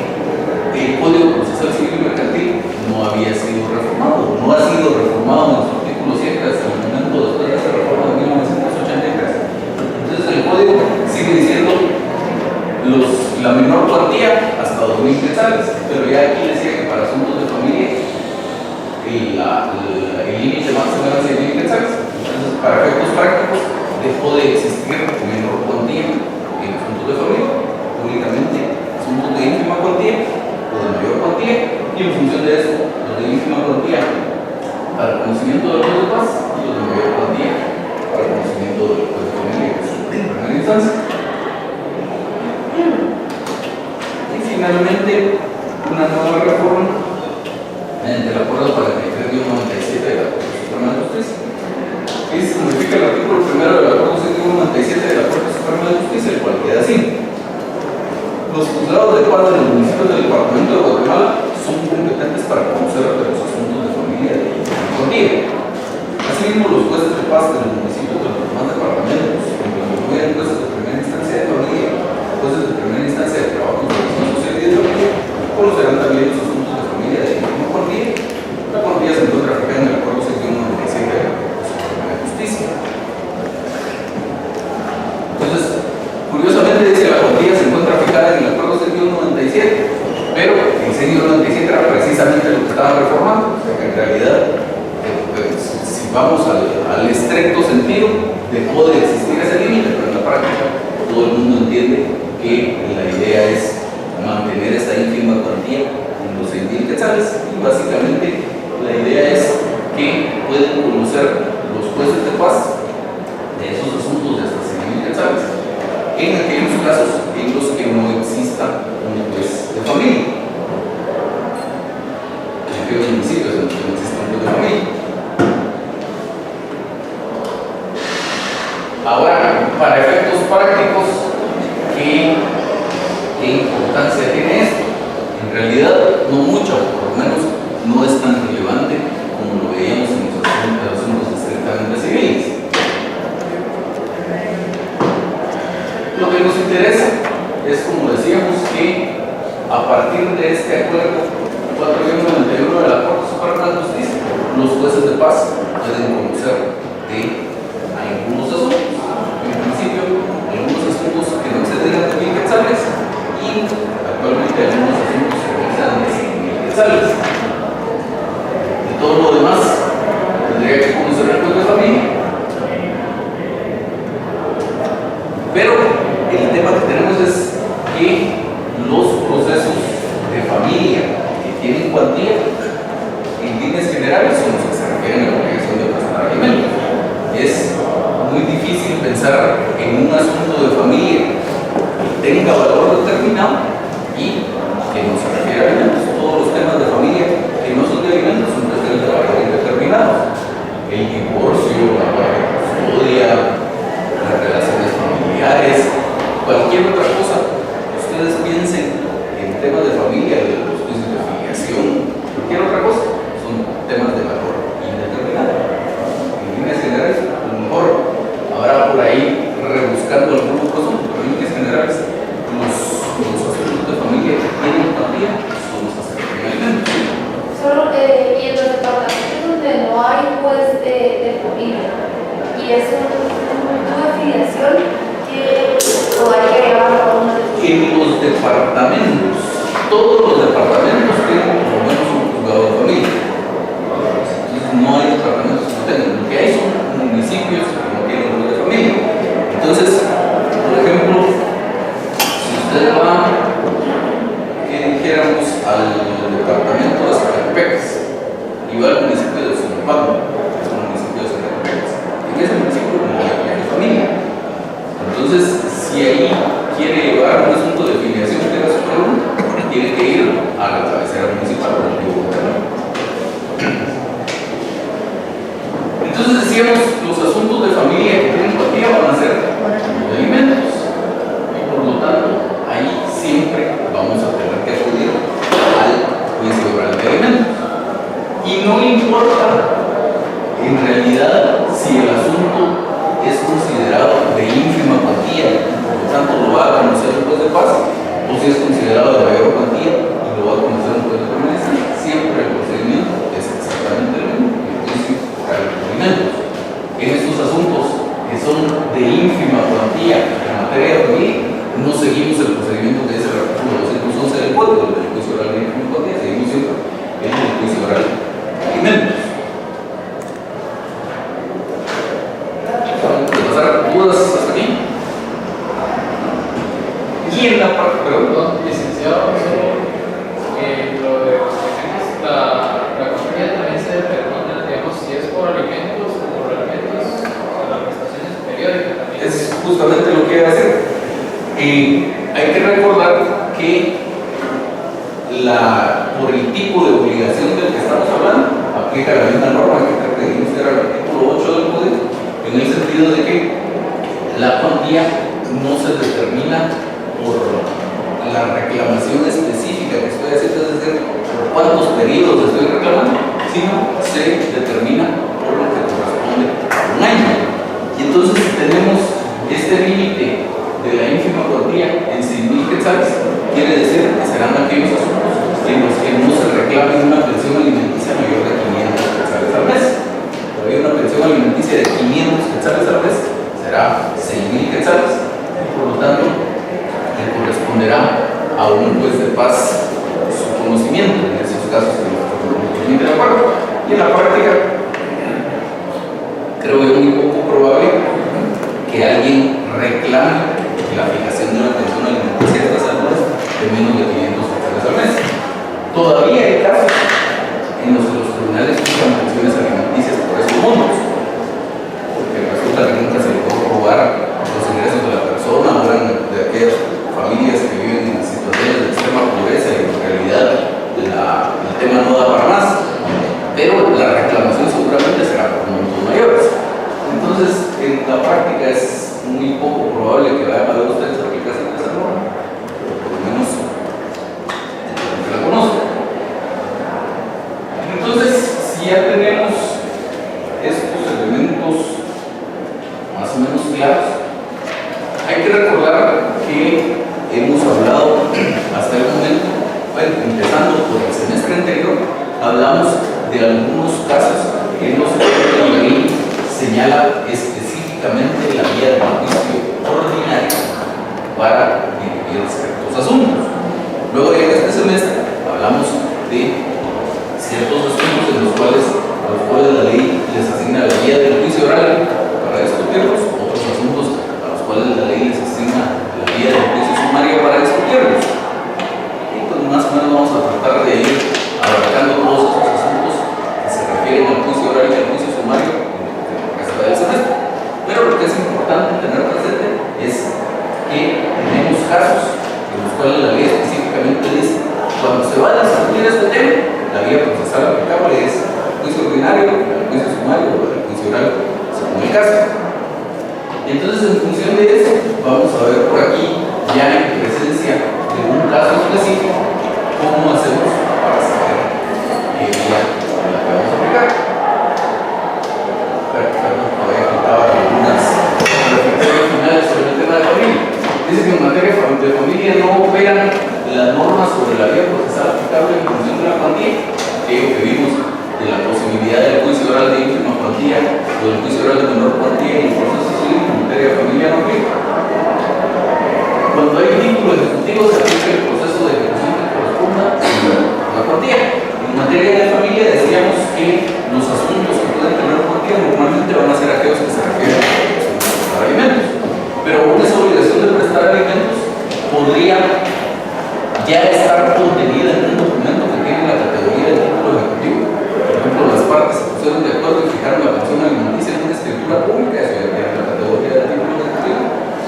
el Código Procesal Civil Mercantil no había sido reformado, no ha sido reformado en su artículo 7 hasta el momento después de esa reforma de 1983. Entonces, el Código sigue diciendo la menor cuantía hasta 2.000 quetzales, pero ya aquí decía que para asuntos de familia el límite máximo era 6.000 quetzales. Entonces, para efectos prácticos, dejó de existir menor cuantía en asuntos de familia, únicamente asuntos de ínfima cuantía o de mayor cuantía, y en función de eso, los de ínfima cuantía para el conocimiento del juez de paz y los de mayor cuantía para el conocimiento del juez de familia, que es su primera instancia. Y finalmente, una nueva reforma mediante el acuerdo 43-97 de la Corte Suprema de Justicia. Y se modifica el artículo primero del acuerdo 7197 de la Corte Suprema de Justicia, el cual queda así: los juzgados de paz de los municipios del departamento de Guatemala son competentes para conocer de los asuntos de familia de cuantía. Asimismo, los jueces de paz de los municipios de los demás departamentos, en donde incluyen jueces de primera instancia de familia, jueces de primera instancia de trabajo, de social y de familia, conocerán también los asuntos de familia de cuantía. La cuantía se encuentra fijada en el acuerdo 6197 de la Corte Suprema de Justicia. Entonces, curiosamente dice que la cuantía se encuentra fijada en el acuerdo 6197, pero el 6197 era precisamente lo que estaba reformando. O sea que en realidad, si vamos al estricto sentido, dejó de existir ese límite, pero en la práctica todo el mundo entiende que la idea es mantener esta ínfima cuantía en los 6.000 quetzales, y básicamente la idea es que pueden conocer los jueces de paz de esos asuntos de hasta 6.000 quetzales en aquellos casos en los que no exista un juez de de familia. En aquellos municipios en los que no existe un núcleo de familia. Ahora, para efectos prácticos, ¿qué importancia tiene esto? En realidad, no mucho, por lo menos no es tan relevante como lo veíamos en los asuntos estrictamente civiles. Lo que nos interesa es, como decíamos, que a partir de este acuerdo 491 de la Corte Suprema de Justicia, los jueces de paz pueden conocer de algunos asuntos. En principio, algunos asuntos que no exceden a 10.000 quetzales y actualmente algunos asuntos que no exceden a 10.000 quetzales. De todo lo demás, tendría que conocer el juez de familia. Pero el tema que tenemos es que los procesos de familia que tienen cuantía, en líneas generales, son los que se refieren a la obligación de prestar alimentos. Es muy difícil pensar en un asunto de familia que tenga valor determinado y que no se refiere a alimentos. Todos los temas de familia que no son de alimentos son cuestiones de valor indeterminado. El divorcio, la custodia, las relaciones familiares, cualquier otra cosa que ustedes piensen en temas de familia, de los juicios de filiación, cualquier otra cosa, son temas de valor indeterminado. En líneas generales, a lo mejor habrá por ahí rebuscando algunos asuntos, pero en líneas generales, los asuntos de familia que tienen familia son los que se refieren a alimentos. Solo y en los departamentos donde no hay juez de familia y es una afiliación que o hay que llevar a uno de En los departamentos, todos los departamentos tienen por lo menos un juzgado de familia. Entonces no hay departamentos que no tengan. Lo que hay son municipios que no tienen juzgado de familia. Entonces, por ejemplo, si usted va, que dijéramos, al departamento de Zacatepec y va al municipio de Zumpango, que es un municipio de Zacatepec, en ese municipio no hay familia. Entonces, si ahí quiere llevar un asunto de filiación que era su pregunta, tiene que ir a la cabecera municipal. Entonces decíamos, los asuntos de familia que tienen cuantía van a ser de alimentos. Y por lo tanto, ahí siempre vamos a tener que acudir al juicio oral de alimentos. Y no importa, en realidad, si el asunto es considerado de ínfima cuantía, por lo tanto lo va a conocer el juez de paz, o si es considerado de mayor cuantía y lo va a conocer un juez de permanencia, siempre el procedimiento es exactamente el mismo, el juicio oral de alimentos. En estos asuntos que son de ínfima cuantía en materia de familia, no seguimos el procedimiento que dice el artículo 211 del Código del juicio oral de ínfima cuantía, seguimos siempre el juicio oral de alimentos. ¿Pasar dudas hasta aquí? Y en la parte, Perdón, licenciado, solo lo de la compañía también se determina, digamos, si es por alimentos o por alimentos, o las prestaciones periódicas también. es justamente lo que iba a hacer. Hay que recordar que por el tipo de obligación del que estamos hablando, aplica la misma norma que creo que dijimos que era el artículo 8 del Código, en el sentido de que la cuantía no se determina por la reclamación específica que estoy haciendo, es decir, por cuántos periodos estoy reclamando, sino se determina por lo que corresponde a un año. Y entonces tenemos este límite de la ínfima cuantía en 6.000 quetzales, quiere decir que serán aquellos asuntos en los que no se reclame una pensión alimenticia mayor de 500 quetzales al mes. Pero hay una pensión alimenticia de 500 quetzales al mes, será 6.000 quetzales, y por lo tanto le corresponderá a un juez de paz su conocimiento en esos casos que nos de acuerdo. Y en la práctica, creo que es muy poco probable que alguien reclame la fijación de una pensión alimenticia de estas alturas de menos de 500 quetzales al mes. Todavía hay casos en los que los tribunales fijan pensiones alimenticias por esos montos, porque resulta que nunca se logró probar los ingresos de la persona, o eran de aquellas familias que viven en situaciones de extrema pobreza y no da para más, pero la reclamación seguramente será por montos mayores. Entonces, en la práctica es muy poco probable que vayan a ver ustedes la aplicación de esa norma, por lo menos que la conozcan. Entonces, si ya tenemos estos elementos más o menos claros, hay que recordar que hemos hablado hasta el momento, bueno, empezando por el semestre anterior, hablamos de algunos casos en los que la ley señala específicamente la vía de juicio ordinario para dirimir ciertos asuntos. Luego en este semestre hablamos de ciertos asuntos a los cuales la ley les asigna la vía del juicio oral para discutirlos, otros asuntos a los cuales la ley les asigna la vía del juicio sumario para discutirlos. Y pues más o menos vamos a tratar de ir abarcando todos estos asuntos que se refieren al juicio oral y al juicio sumario en lo que está del semestre. Pero lo que es importante tener presente es que tenemos casos en los cuales la ley específicamente dice cuando se va a discutir este tema, la vía procesal aplicable es el juicio ordinario, el juicio sumario o el juicio oral, según el caso. Entonces, en función de eso, vamos a ver por aquí, ya en presencia de un caso específico, cómo hacemos para saber qué vía la que vamos a aplicar. Perdón, todavía faltaba algunas reflexiones finales sobre el tema de familia. Dice que en materia de familia no operan las normas sobre la vía procesal aplicable en función de la cuantía, que vimos de la posibilidad del juicio oral de ínfima cuantía o del juicio oral de menor cuantía y el proceso civil en materia de familia no aplica. Cuando hay título ejecutivo se aplica el proceso de ejecución que corresponda a la cuantía. En materia de familia decíamos que los asuntos que pueden tener cuantía normalmente van a ser aquellos que se refieren a prestar alimentos, pero esa obligación de prestar alimentos podría ya estar contenida en un documento que tiene la categoría de título ejecutivo. Por ejemplo, las partes se pusieron de acuerdo y fijaron la pensión alimenticia en una escritura pública, eso ya tiene la categoría de título ejecutivo,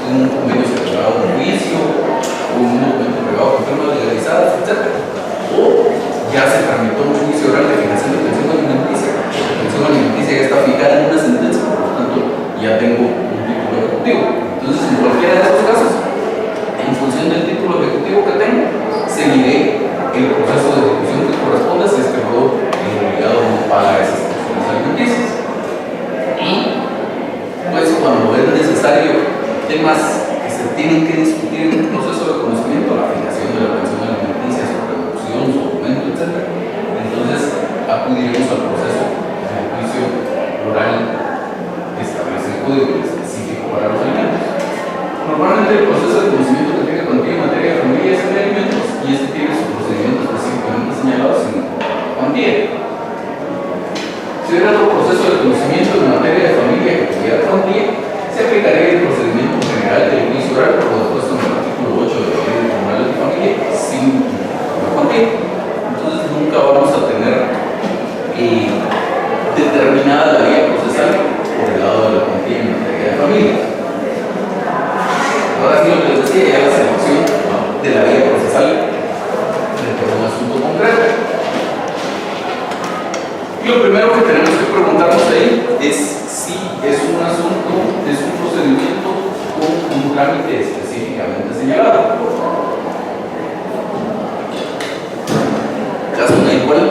en un convenio celebrado en juicio, o un documento privado con firmas legalizadas, etc. O ya se tramitó un juicio oral de fijación de pensión alimenticia, la pensión alimenticia ya está fijada en una sentencia, por lo tanto ya tengo un título ejecutivo. Entonces, en cualquiera de esos casos, en función del título ejecutivo que tengo, seguiré el proceso de ejecución que corresponde si es que luego el obligado no paga esas pensiones alimenticias. Y pues cuando es necesario temas que se tienen que discutir en un proceso de conocimiento, la fijación de la pensión alimenticia, su reducción, su aumento, etc., entonces acudiremos al proceso de juicio oral que establece el código específico para los alimentos. Normalmente el proceso de conocimiento que tiene cuantía en materia de familia es en alimentos y este tiene su procedimiento específicamente señalado sin cuantía. Si hubiera otro proceso de conocimiento en materia de familia que tuviera cuantía, se aplicaría el procedimiento general del juicio oral, como dispuesto en el artículo 8 de la Ley de Tribunales de Familia, sin la cuantía. Entonces nunca vamos a tener determinada la vía procesal por el lado de la cuantía en materia de familia. Ahora sí, lo que les decía, ya la selección de la vía procesal frente a un asunto concreto. Y lo primero que tenemos que preguntarnos ahí es si es un asunto, es un procedimiento con un trámite específicamente señalado. Caso en el cual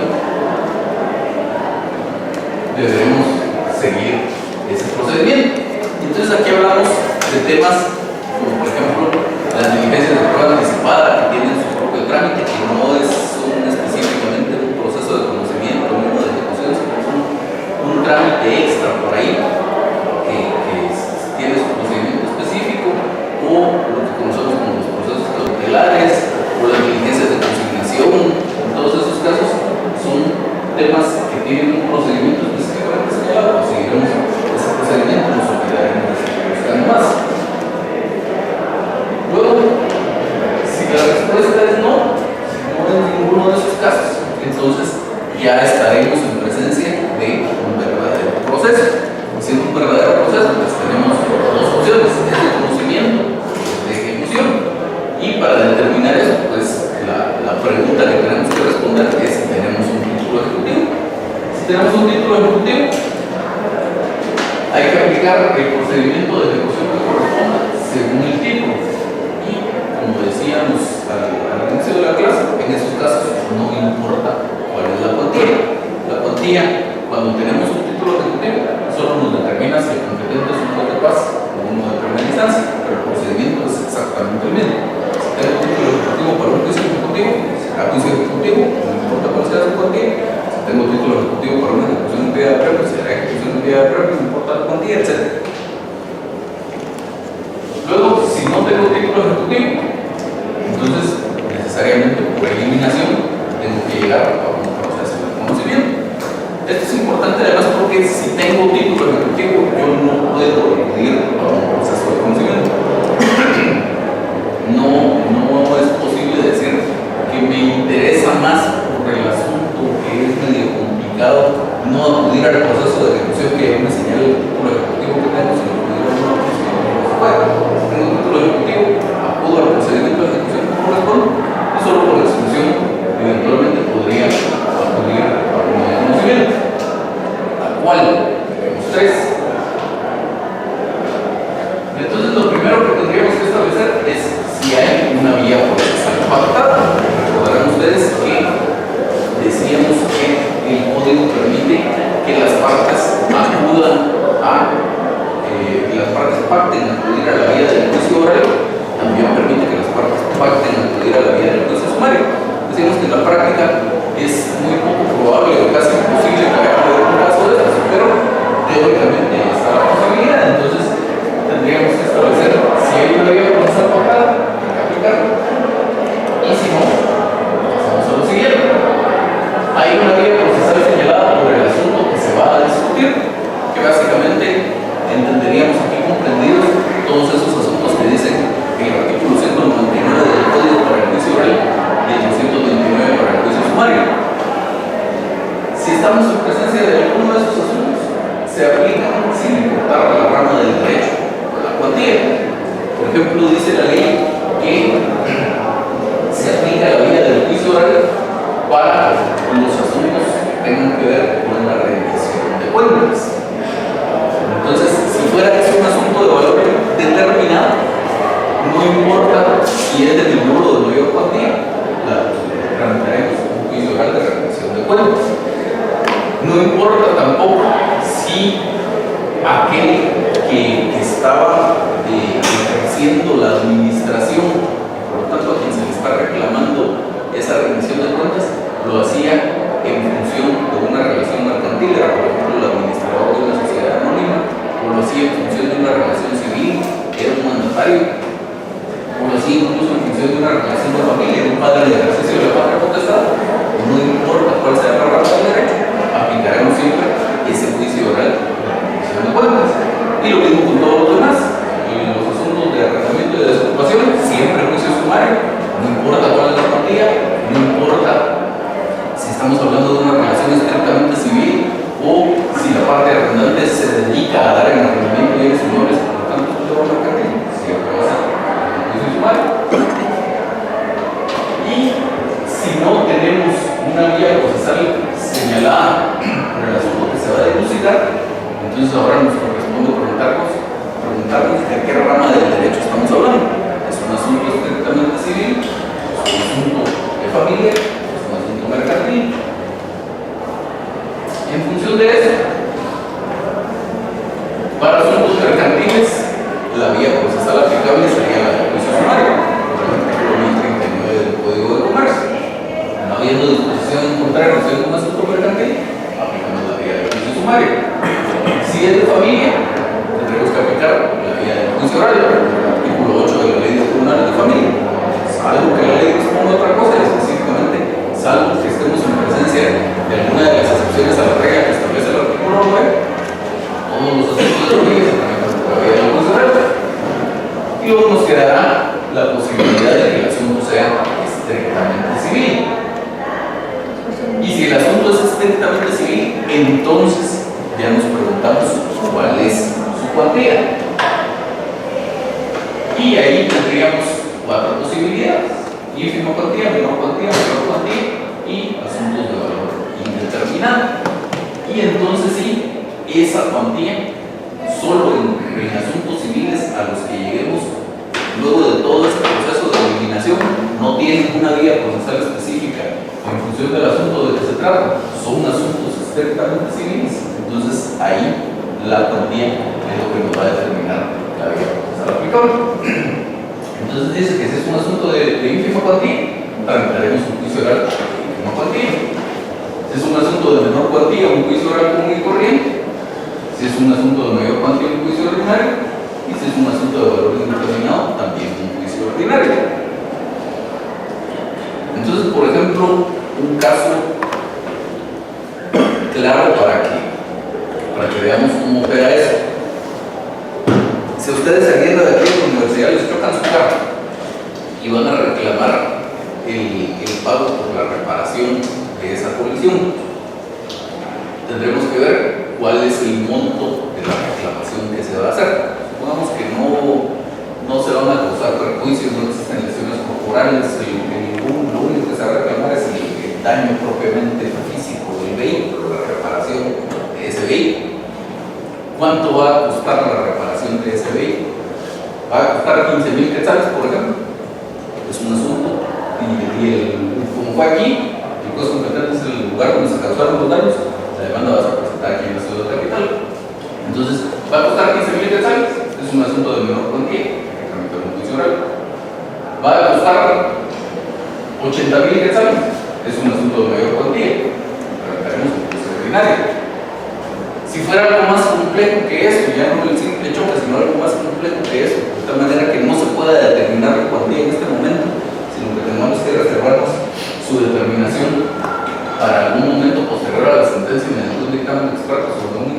deberemos seguir ese procedimiento. Entonces aquí hablamos de temas como por ejemplo las diligencias de prueba anticipada que tienen su propio trámite, que no son específicamente un proceso de conocimiento o de ejecución, sino son un trámite extra por ahí que tiene su procedimiento específico, o lo que conocemos como los procesos cautelares o las diligencias de consignación. En todos esos casos son temas que tienen un procedimiento específicamente señalado, pues seguiremos ese procedimiento, nos olvidaremos de seguir buscando más. Luego, si la respuesta es no, si no es ninguno de esos casos, entonces ya estaremos en presencia de un verdadero proceso. Siendo un verdadero proceso, pues tenemos dos opciones, es de conocimiento, de ejecución. Y para determinar eso, pues la pregunta que tenemos que responder es si tenemos un título tenemos un título ejecutivo, hay que aplicar el procedimiento de ejecución que corresponda según el título. Y como decíamos al inicio de la clase, en esos casos no importa cuál es la cuantía. La cuantía, cuando tenemos un título ejecutivo, solo nos determina si el competente es un juez de paz o uno de primera instancia, pero el procedimiento es exactamente el mismo. Si tengo un título ejecutivo para un juicio ejecutivo, será juicio ejecutivo, no importa cuál sea su cuantía. Si tengo un título ejecutivo para una ejecución de medida de premio, será ejecución de medida de premio, no importa la cuantía, etc. Luego, si no tengo título ejecutivo, entonces necesariamente por eliminación tengo que llegar a un proceso de conocimiento. Esto es importante además porque si tengo título ejecutivo yo no puedo acudir a un proceso de conocimiento. No es posible decir que me interesa más por el asunto que es medio complicado no acudir al proceso de ejecución que me señala el título ejecutivo que tengo, sino acudir a una proceso. Tengo un título ejecutivo, acudo al procedimiento de ejecución que corresponde y solo por exclusión eventualmente podría acudir a un conocimiento. ¿A cuál? Tenemos tres. Entonces lo primero que tendríamos que establecer es si hay una vía procesal pactada. Recordarán ustedes que decíamos que el código permite que las partes acudan a las partes pacten acudir a la vía del juicio oral, también permite que las partes pacten acudir a la vía del juicio sumario. Decimos que en la práctica es muy poco probable o casi imposible que haya un caso de estos, pero teóricamente está la posibilidad. Entonces tendríamos que establecer si hay una vía procesal pactada, hay que aplicarla, y si no, pasamos a lo siguiente. Hay una vía procesal señalada por el asunto que se va a discutir, que básicamente entenderíamos aquí comprendidos todos esos asuntos que dicen el artículo 199 del Código para el Juicio Oral y el 229 para el juicio sumario. Si estamos en presencia de alguno de esos asuntos, se aplican sin importar la rama del derecho o la cuantía. Por ejemplo, dice la ley que se aplica la vía del juicio oral para los asuntos que tengan que ver con la rendición de cuentas. Entonces, si fuera que es un asunto de valor determinado, no importa si es de menor o de mayor cuantía, la tramitaremos un juicio oral de rendición de cuentas. No importa tampoco si aquel que estaba ejerciendo la administración, por lo tanto a quien se le está reclamando esa rendición de cuentas, lo hacía en función de una relación mercantil, era por ejemplo el administrador de una sociedad anónima, o lo hacía en función de una relación civil, era un mandatario, o lo hacía incluso en función de una relación de familia, era un padre de ejercicio de la patria potestad. No importa cuál sea la rama del derecho, aplicaremos siempre ese juicio oral de rendición de cuentas. Y lo mismo con todos los demás. En los asuntos de arrendamiento y de desocupación, siempre juicio sumario, no importa cuál es la cuantía, no importa si estamos hablando de una relación estrictamente civil o si la parte arrendante se dedica a dar en arrendamiento de bienes inmuebles, por lo tanto es un tema mercantil, siempre va a ser un juicio sumario. Y si no tenemos una vía procesal señalada por el asunto que se va a dilucidar, entonces ahora nos corresponde preguntarnos de qué rama del derecho estamos hablando. ¿Es un asunto estrictamente civil? ¿Es un asunto de familia? ¿Es un asunto mercantil? En función de eso, para asuntos mercantiles, la vía procesal aplicable sería la del juicio sumario, por el artículo 1039 del Código de Comercio. No habiendo disposición en contrario en un asunto mercantil, aplicamos la vía del juicio sumario. Si es de familia, tendremos que aplicar la vía del juicio oral, el artículo 8 de la Ley de Tribunales de Familia. Salvo que la ley disponga otra cosa, y específicamente, salvo que estemos en presencia de alguna de las excepciones a la regla que establece el artículo 9, todos los asuntos de familia se tramitan por la vía del juicio oral. Y luego nos quedará la posibilidad de que el asunto sea estrictamente civil. Y si el asunto es estrictamente civil, entonces ya nos preguntamos cuál es su cuantía. Y ahí tendríamos cuatro posibilidades: ínfima cuantía, menor cuantía, mayor cuantía y asuntos de valor indeterminado. Y entonces sí, esa cuantía, solo en asuntos civiles a los que lleguemos luego de todo este proceso de eliminación, no tienen una vía procesal específica en función del asunto de que se trata, son asuntos estrictamente civiles. Entonces ahí la cuantía es lo que nos va a determinar la vía procesal aplicable. Entonces dice que si es un asunto de ínfima cuantía, tramitaremos un juicio oral de ínfima cuantía. Si es un asunto de menor cuantía, un juicio oral común y corriente. Si es un asunto de mayor cuantía, un juicio ordinario. Y si es un asunto de valor indeterminado, también un juicio ordinario. Entonces, por ejemplo, un caso claro para que veamos cómo opera eso. Si ustedes saliendo de aquí de la universidad les chocan su carro y van a reclamar el pago por la reparación de esa colisión, tendremos que ver cuál es el monto de la reclamación que se va a hacer. Supongamos que no se van a causar perjuicios, no existen lesiones corporales, lo único que se va a reclamar es el daño propiamente físico del vehículo, la reparación de ese vehículo. ¿Cuánto va a costar la reparación de ese vehículo? ¿Va a costar 15,000 quetzales, por ejemplo? Es un asunto. Como fue aquí, el juez competente es el lugar donde se causaron los daños, la demanda va a ser presentada aquí en la ciudad capital. Entonces, ¿va a costar 15,000 quetzales? Es un asunto de menor cuantía, que tramitar un juicio oral. ¿Va a costar 80,000 quetzales? Es un asunto de mayor cuantía, tramitaremos un juicio ordinario. Si fuera algo más complejo que eso, ya no el simple choque, sino algo más complejo que eso, de tal manera que no se pueda determinar la cuantía en este momento, sino que tengamos que reservarnos su determinación para algún momento posterior a la sentencia mediante un dictamen experto sobre un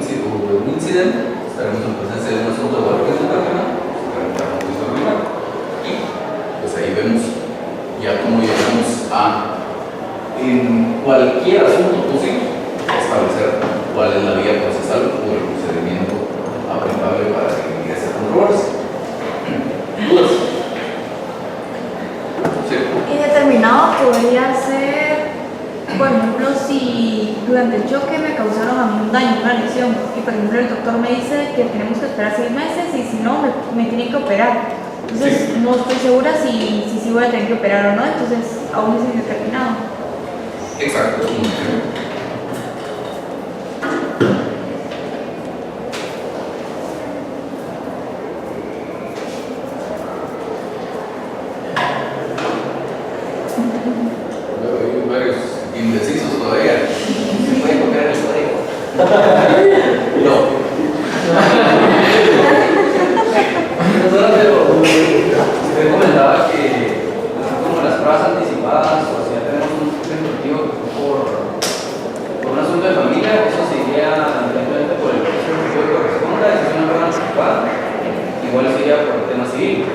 incidente, estaremos en presencia de un asunto de valor indeterminado, tramitamos un juicio ordinario. Y pues ahí vemos ya cómo llegamos a, en cualquier asunto posible, establecer cuál es la vía procesal o el procedimiento aplicable para que esa controversia. ¿Dudas? Sí. Indeterminado podría ser, por ejemplo, si durante el choque me causaron a mí un daño, una lesión, y por ejemplo el doctor me dice que tenemos que esperar 6 meses y si no, me tienen que operar. Entonces no estoy segura si voy a tener que operar o no, entonces aún es indeterminado. Exacto. Hay varios indecisos todavía. ¿Se puede copiar el código? No. Usted comentaba que como las pruebas anticipadas, o si ya tenemos un motivo por un asunto de familia, eso se iría directamente por el proceso que corresponda, si es una prueba anticipada, igual sería por el tema civil.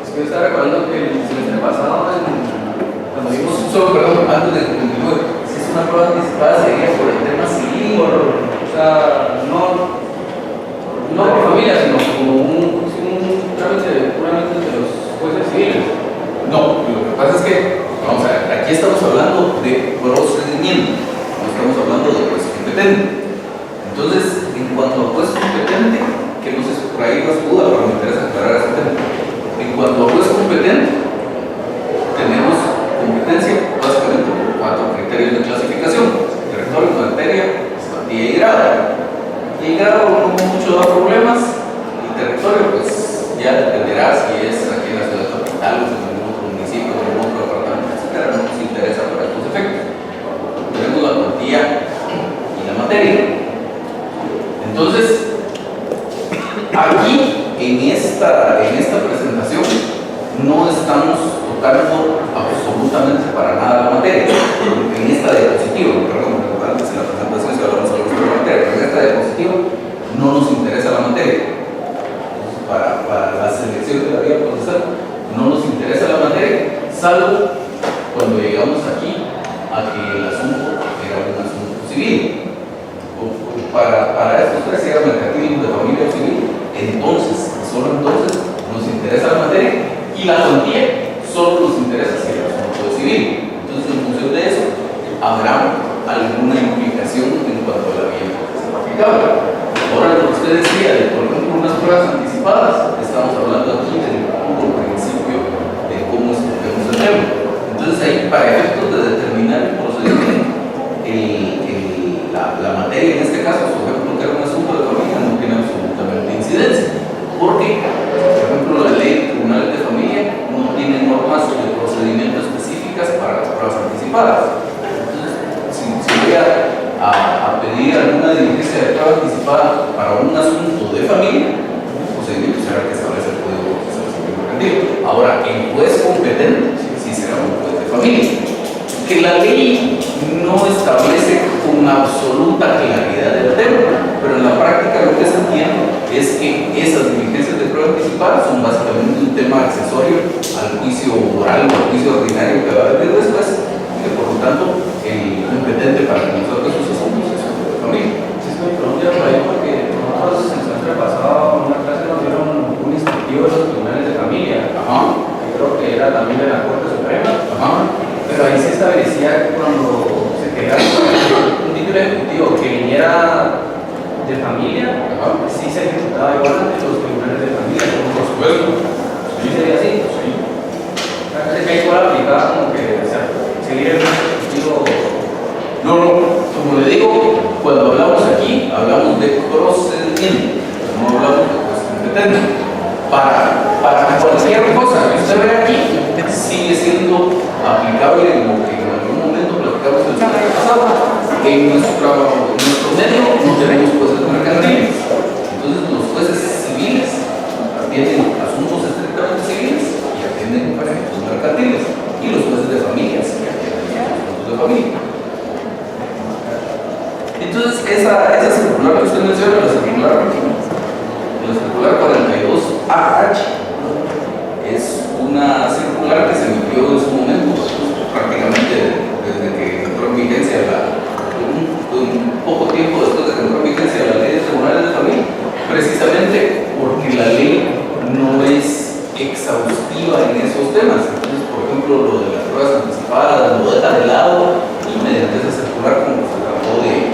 Es que yo estaba recordando que el semestre pasado, cuando vimos Solo, perdón, antes de que continúe, si es una prueba anticipada sería por el tema civil. o sea, no por familia, sino como un trámite puramente de los jueces civiles. No, lo que pasa es que, vamos a ver, aquí estamos hablando de procedimiento, no estamos hablando de juez competente. Entonces, en cuanto a juez competente, que no sé si por ahí más duda, pero me interesa aclarar ese tema. En cuanto a juez competente, tenemos competencia básicamente por 4 criterios de clasificación: territorio, materia, cuantía y grado. Y el grado no mucho da problemas, el territorio pues ya dependerá si es aquí en la ciudad capital o en algún otro municipio o en algún otro departamento, etcétera, no nos interesa para estos efectos. Tenemos la cuantía y la materia. Entonces, aquí en esta presentación no estamos tocando absolutamente para nada la materia. En esta diapositiva, perdón, antes en la presentación se hablamos algo sobre la materia, pero en esta diapositiva no nos interesa la materia. Entonces, para la selección de la vía procesal no nos interesa la materia, salvo cuando llegamos aquí a que el asunto era un asunto civil. Para estos 3 eran mercantilismo de familia o civil, entonces, solo entonces, nos interesa la materia y la cuantía solo nos interesa si el asunto es civil. Entonces, en función de eso, habrá alguna implicación en ley en este caso, por ejemplo, que era un asunto de familia, no tiene absolutamente incidencia. Porque, por ejemplo, la ley de tribunales de familia no tiene normas de procedimiento específicas para las pruebas anticipadas. Entonces, si voy a pedir alguna diligencia de prueba anticipada para un asunto de familia, el procedimiento será el que establece el Código Procesal Civil Mercantil. Ahora, el juez competente sí será un juez de familia. Que la ley no establece con absoluta claridad el tema, pero en la práctica lo que se entiende es que esas diligencias de prueba anticipada son básicamente un tema accesorio al juicio oral o al juicio ordinario que va a haber después, y que por lo tanto el competente para conocer esos asuntos es el juez de familia. Sí, es una pregunta por ahí porque nosotros el semestre pasado en una clase nos dieron un instructivo de los tribunales de familia. Ajá. Que creo que era también de la Corte Suprema. Ajá. Pero ahí se establecía que cuando se quería un título ejecutivo que viniera de familia, Ajá. sí se ejecutaba igual ante los tribunales de familia. Por supuesto. ¿Sí sería así? Sí. Parece que hay igual aplicada como que, o sea, seguir el ejecutivo. No, como le digo, cuando hablamos aquí, hablamos de procedimiento, no hablamos de juez competente. Para cualquier cosa que usted ve aquí, sigue siendo aplicable lo que en algún momento platicamos el semestre pasado. En nuestro medio no tenemos jueces mercantiles. Entonces, los jueces civiles atienden asuntos estrictamente civiles y atienden asuntos mercantiles. Y los jueces de familias que atienden asuntos de familia. Entonces, esa circular que usted menciona, la circular 42AH, es una circular que se emitió en su momento, prácticamente desde que entró en vigencia un poco tiempo después de que entró en vigencia la ley de tribunales de familia, precisamente porque la ley no es exhaustiva en esos temas. Entonces, por ejemplo, lo de las pruebas anticipadas lo deja de lado y mediante esa circular como se trató de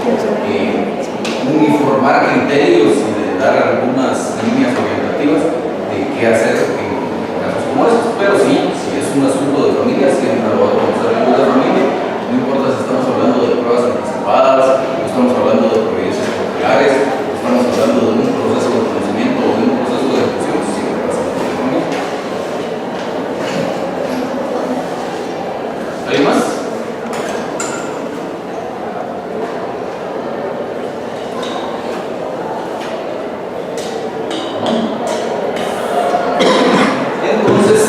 uniformar criterios y de dar algunas líneas orientativas de qué hacer en casos como esos. Pero sí, si es un asunto de familia, siempre lo va a conocer el juez de familia. No importa si estamos hablando de pruebas anticipadas, no estamos hablando de providencias populares, no estamos hablando de un proceso de conocimiento o de un proceso de ejecución, siempre va a ser el juez de familia. ¿Hay más? Entonces,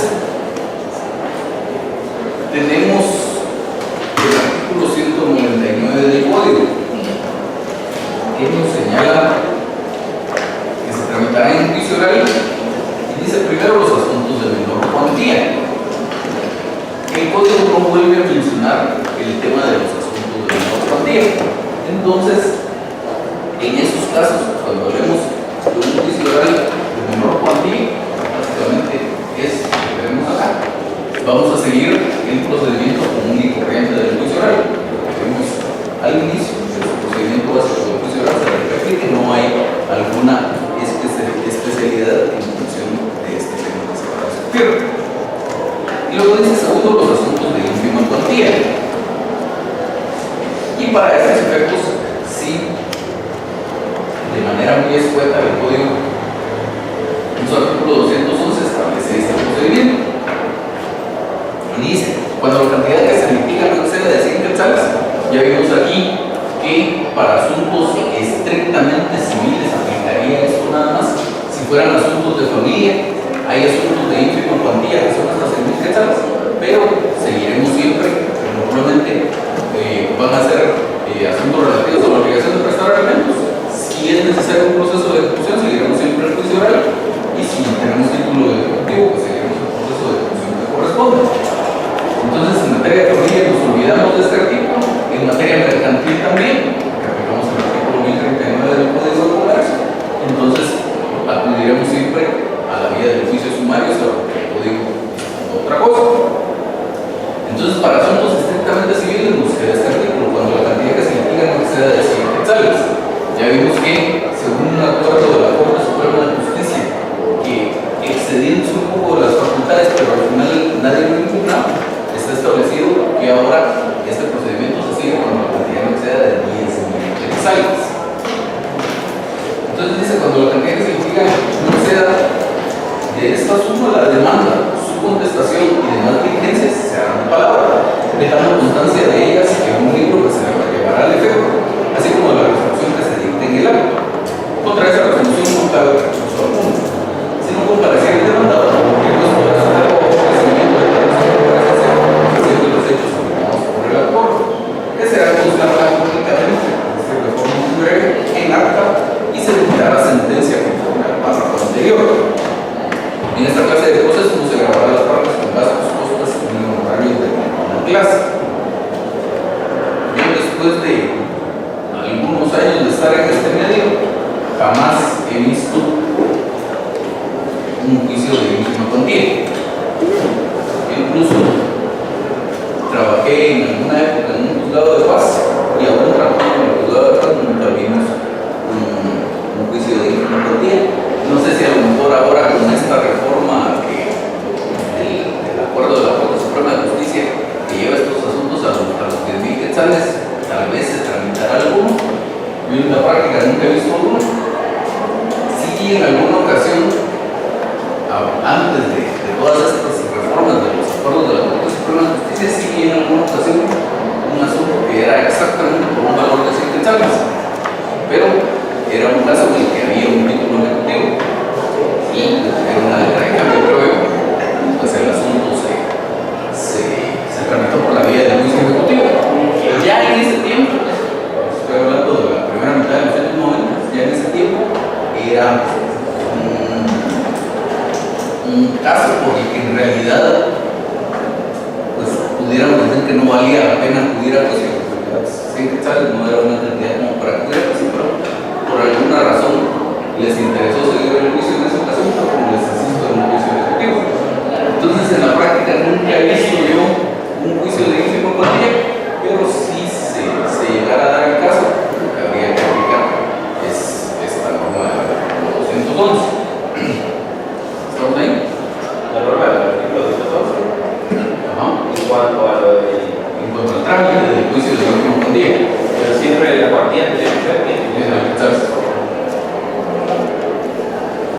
tenemos el artículo 199 del Código, que nos señala que se tramitará en juicio oral y dice primero los asuntos de menor cuantía. El Código no vuelve a mencionar el tema de los asuntos de menor cuantía. Entonces, en esos casos, cuando hablemos de un juicio oral de menor cuantía, básicamente es lo que tenemos acá. Vamos a seguir el procedimiento común y corriente del juicio oral. Lo que vimos al inicio del procedimiento básico del juicio oral se refleja que no hay alguna especialidad en función de este tema que se va a discutir. Y luego dice segundo los asuntos de ínfima cuantía. Y para estos efectos, sí, de manera muy escueta el Código, en su artículo 211 establece este procedimiento. Y dice, cuando la cantidad que se litiga no exceda de 100 quetzales, ya vimos aquí que para asuntos estrictamente civiles aplicaría esto nada más. Si fueran asuntos de familia, hay asuntos de ínfima cuantía que son hasta 100.000 quetzales, pero seguiremos siempre, normalmente van a ser asuntos relativos a la obligación de prestar alimentos. Si es necesario un proceso de ejecución, seguiremos siempre el juicio oral, y si tenemos título de ejecutivo, pues seguiremos el proceso de ejecución que corresponde. Entonces, en materia de familia nos olvidamos de este artículo, en materia mercantil también, porque aplicamos el artículo 1039 del Código de Comercio. Entonces, acudiremos siempre a la vía del juicio sumario, sobre el código otra cosa. Entonces, para asuntos estrictamente civiles nos queda este artículo, cuando la cantidad que se litiga no exceda de 100 quetzales. Ya vimos que, según un acuerdo de la Corte Suprema de Justicia, que excediéndose un poco de las facultades, pero al final nadie lo impugnaba, está establecido que ahora este procedimiento se sigue cuando la cantidad no exceda de 10.000 quetzales. práctica nunca he visto uno. Sí, en alguna ocasión, antes de todas estas reformas de los acuerdos de la Corte Suprema de Justicia, sí vi en alguna ocasión un asunto que era exactamente por un valor de 100 quetzales, pero era un caso en el que había un título ejecutivo y era una letra de cambio, creo yo. Pues el asunto se tramitó por la vía del juicio ejecutivo. Ya en ese tiempo, estoy hablando de la primera mitad de los años 90, ya en ese tiempo era un caso por el que en realidad pues pudiéramos decir que no valía la pena acudir a juicio, porque las 100 quetzales no era una cantidad como para acudir a juicio, pero por alguna razón les interesó seguir el juicio en esa ocasión, como les insisto, en un juicio ejecutivo. Entonces, en la práctica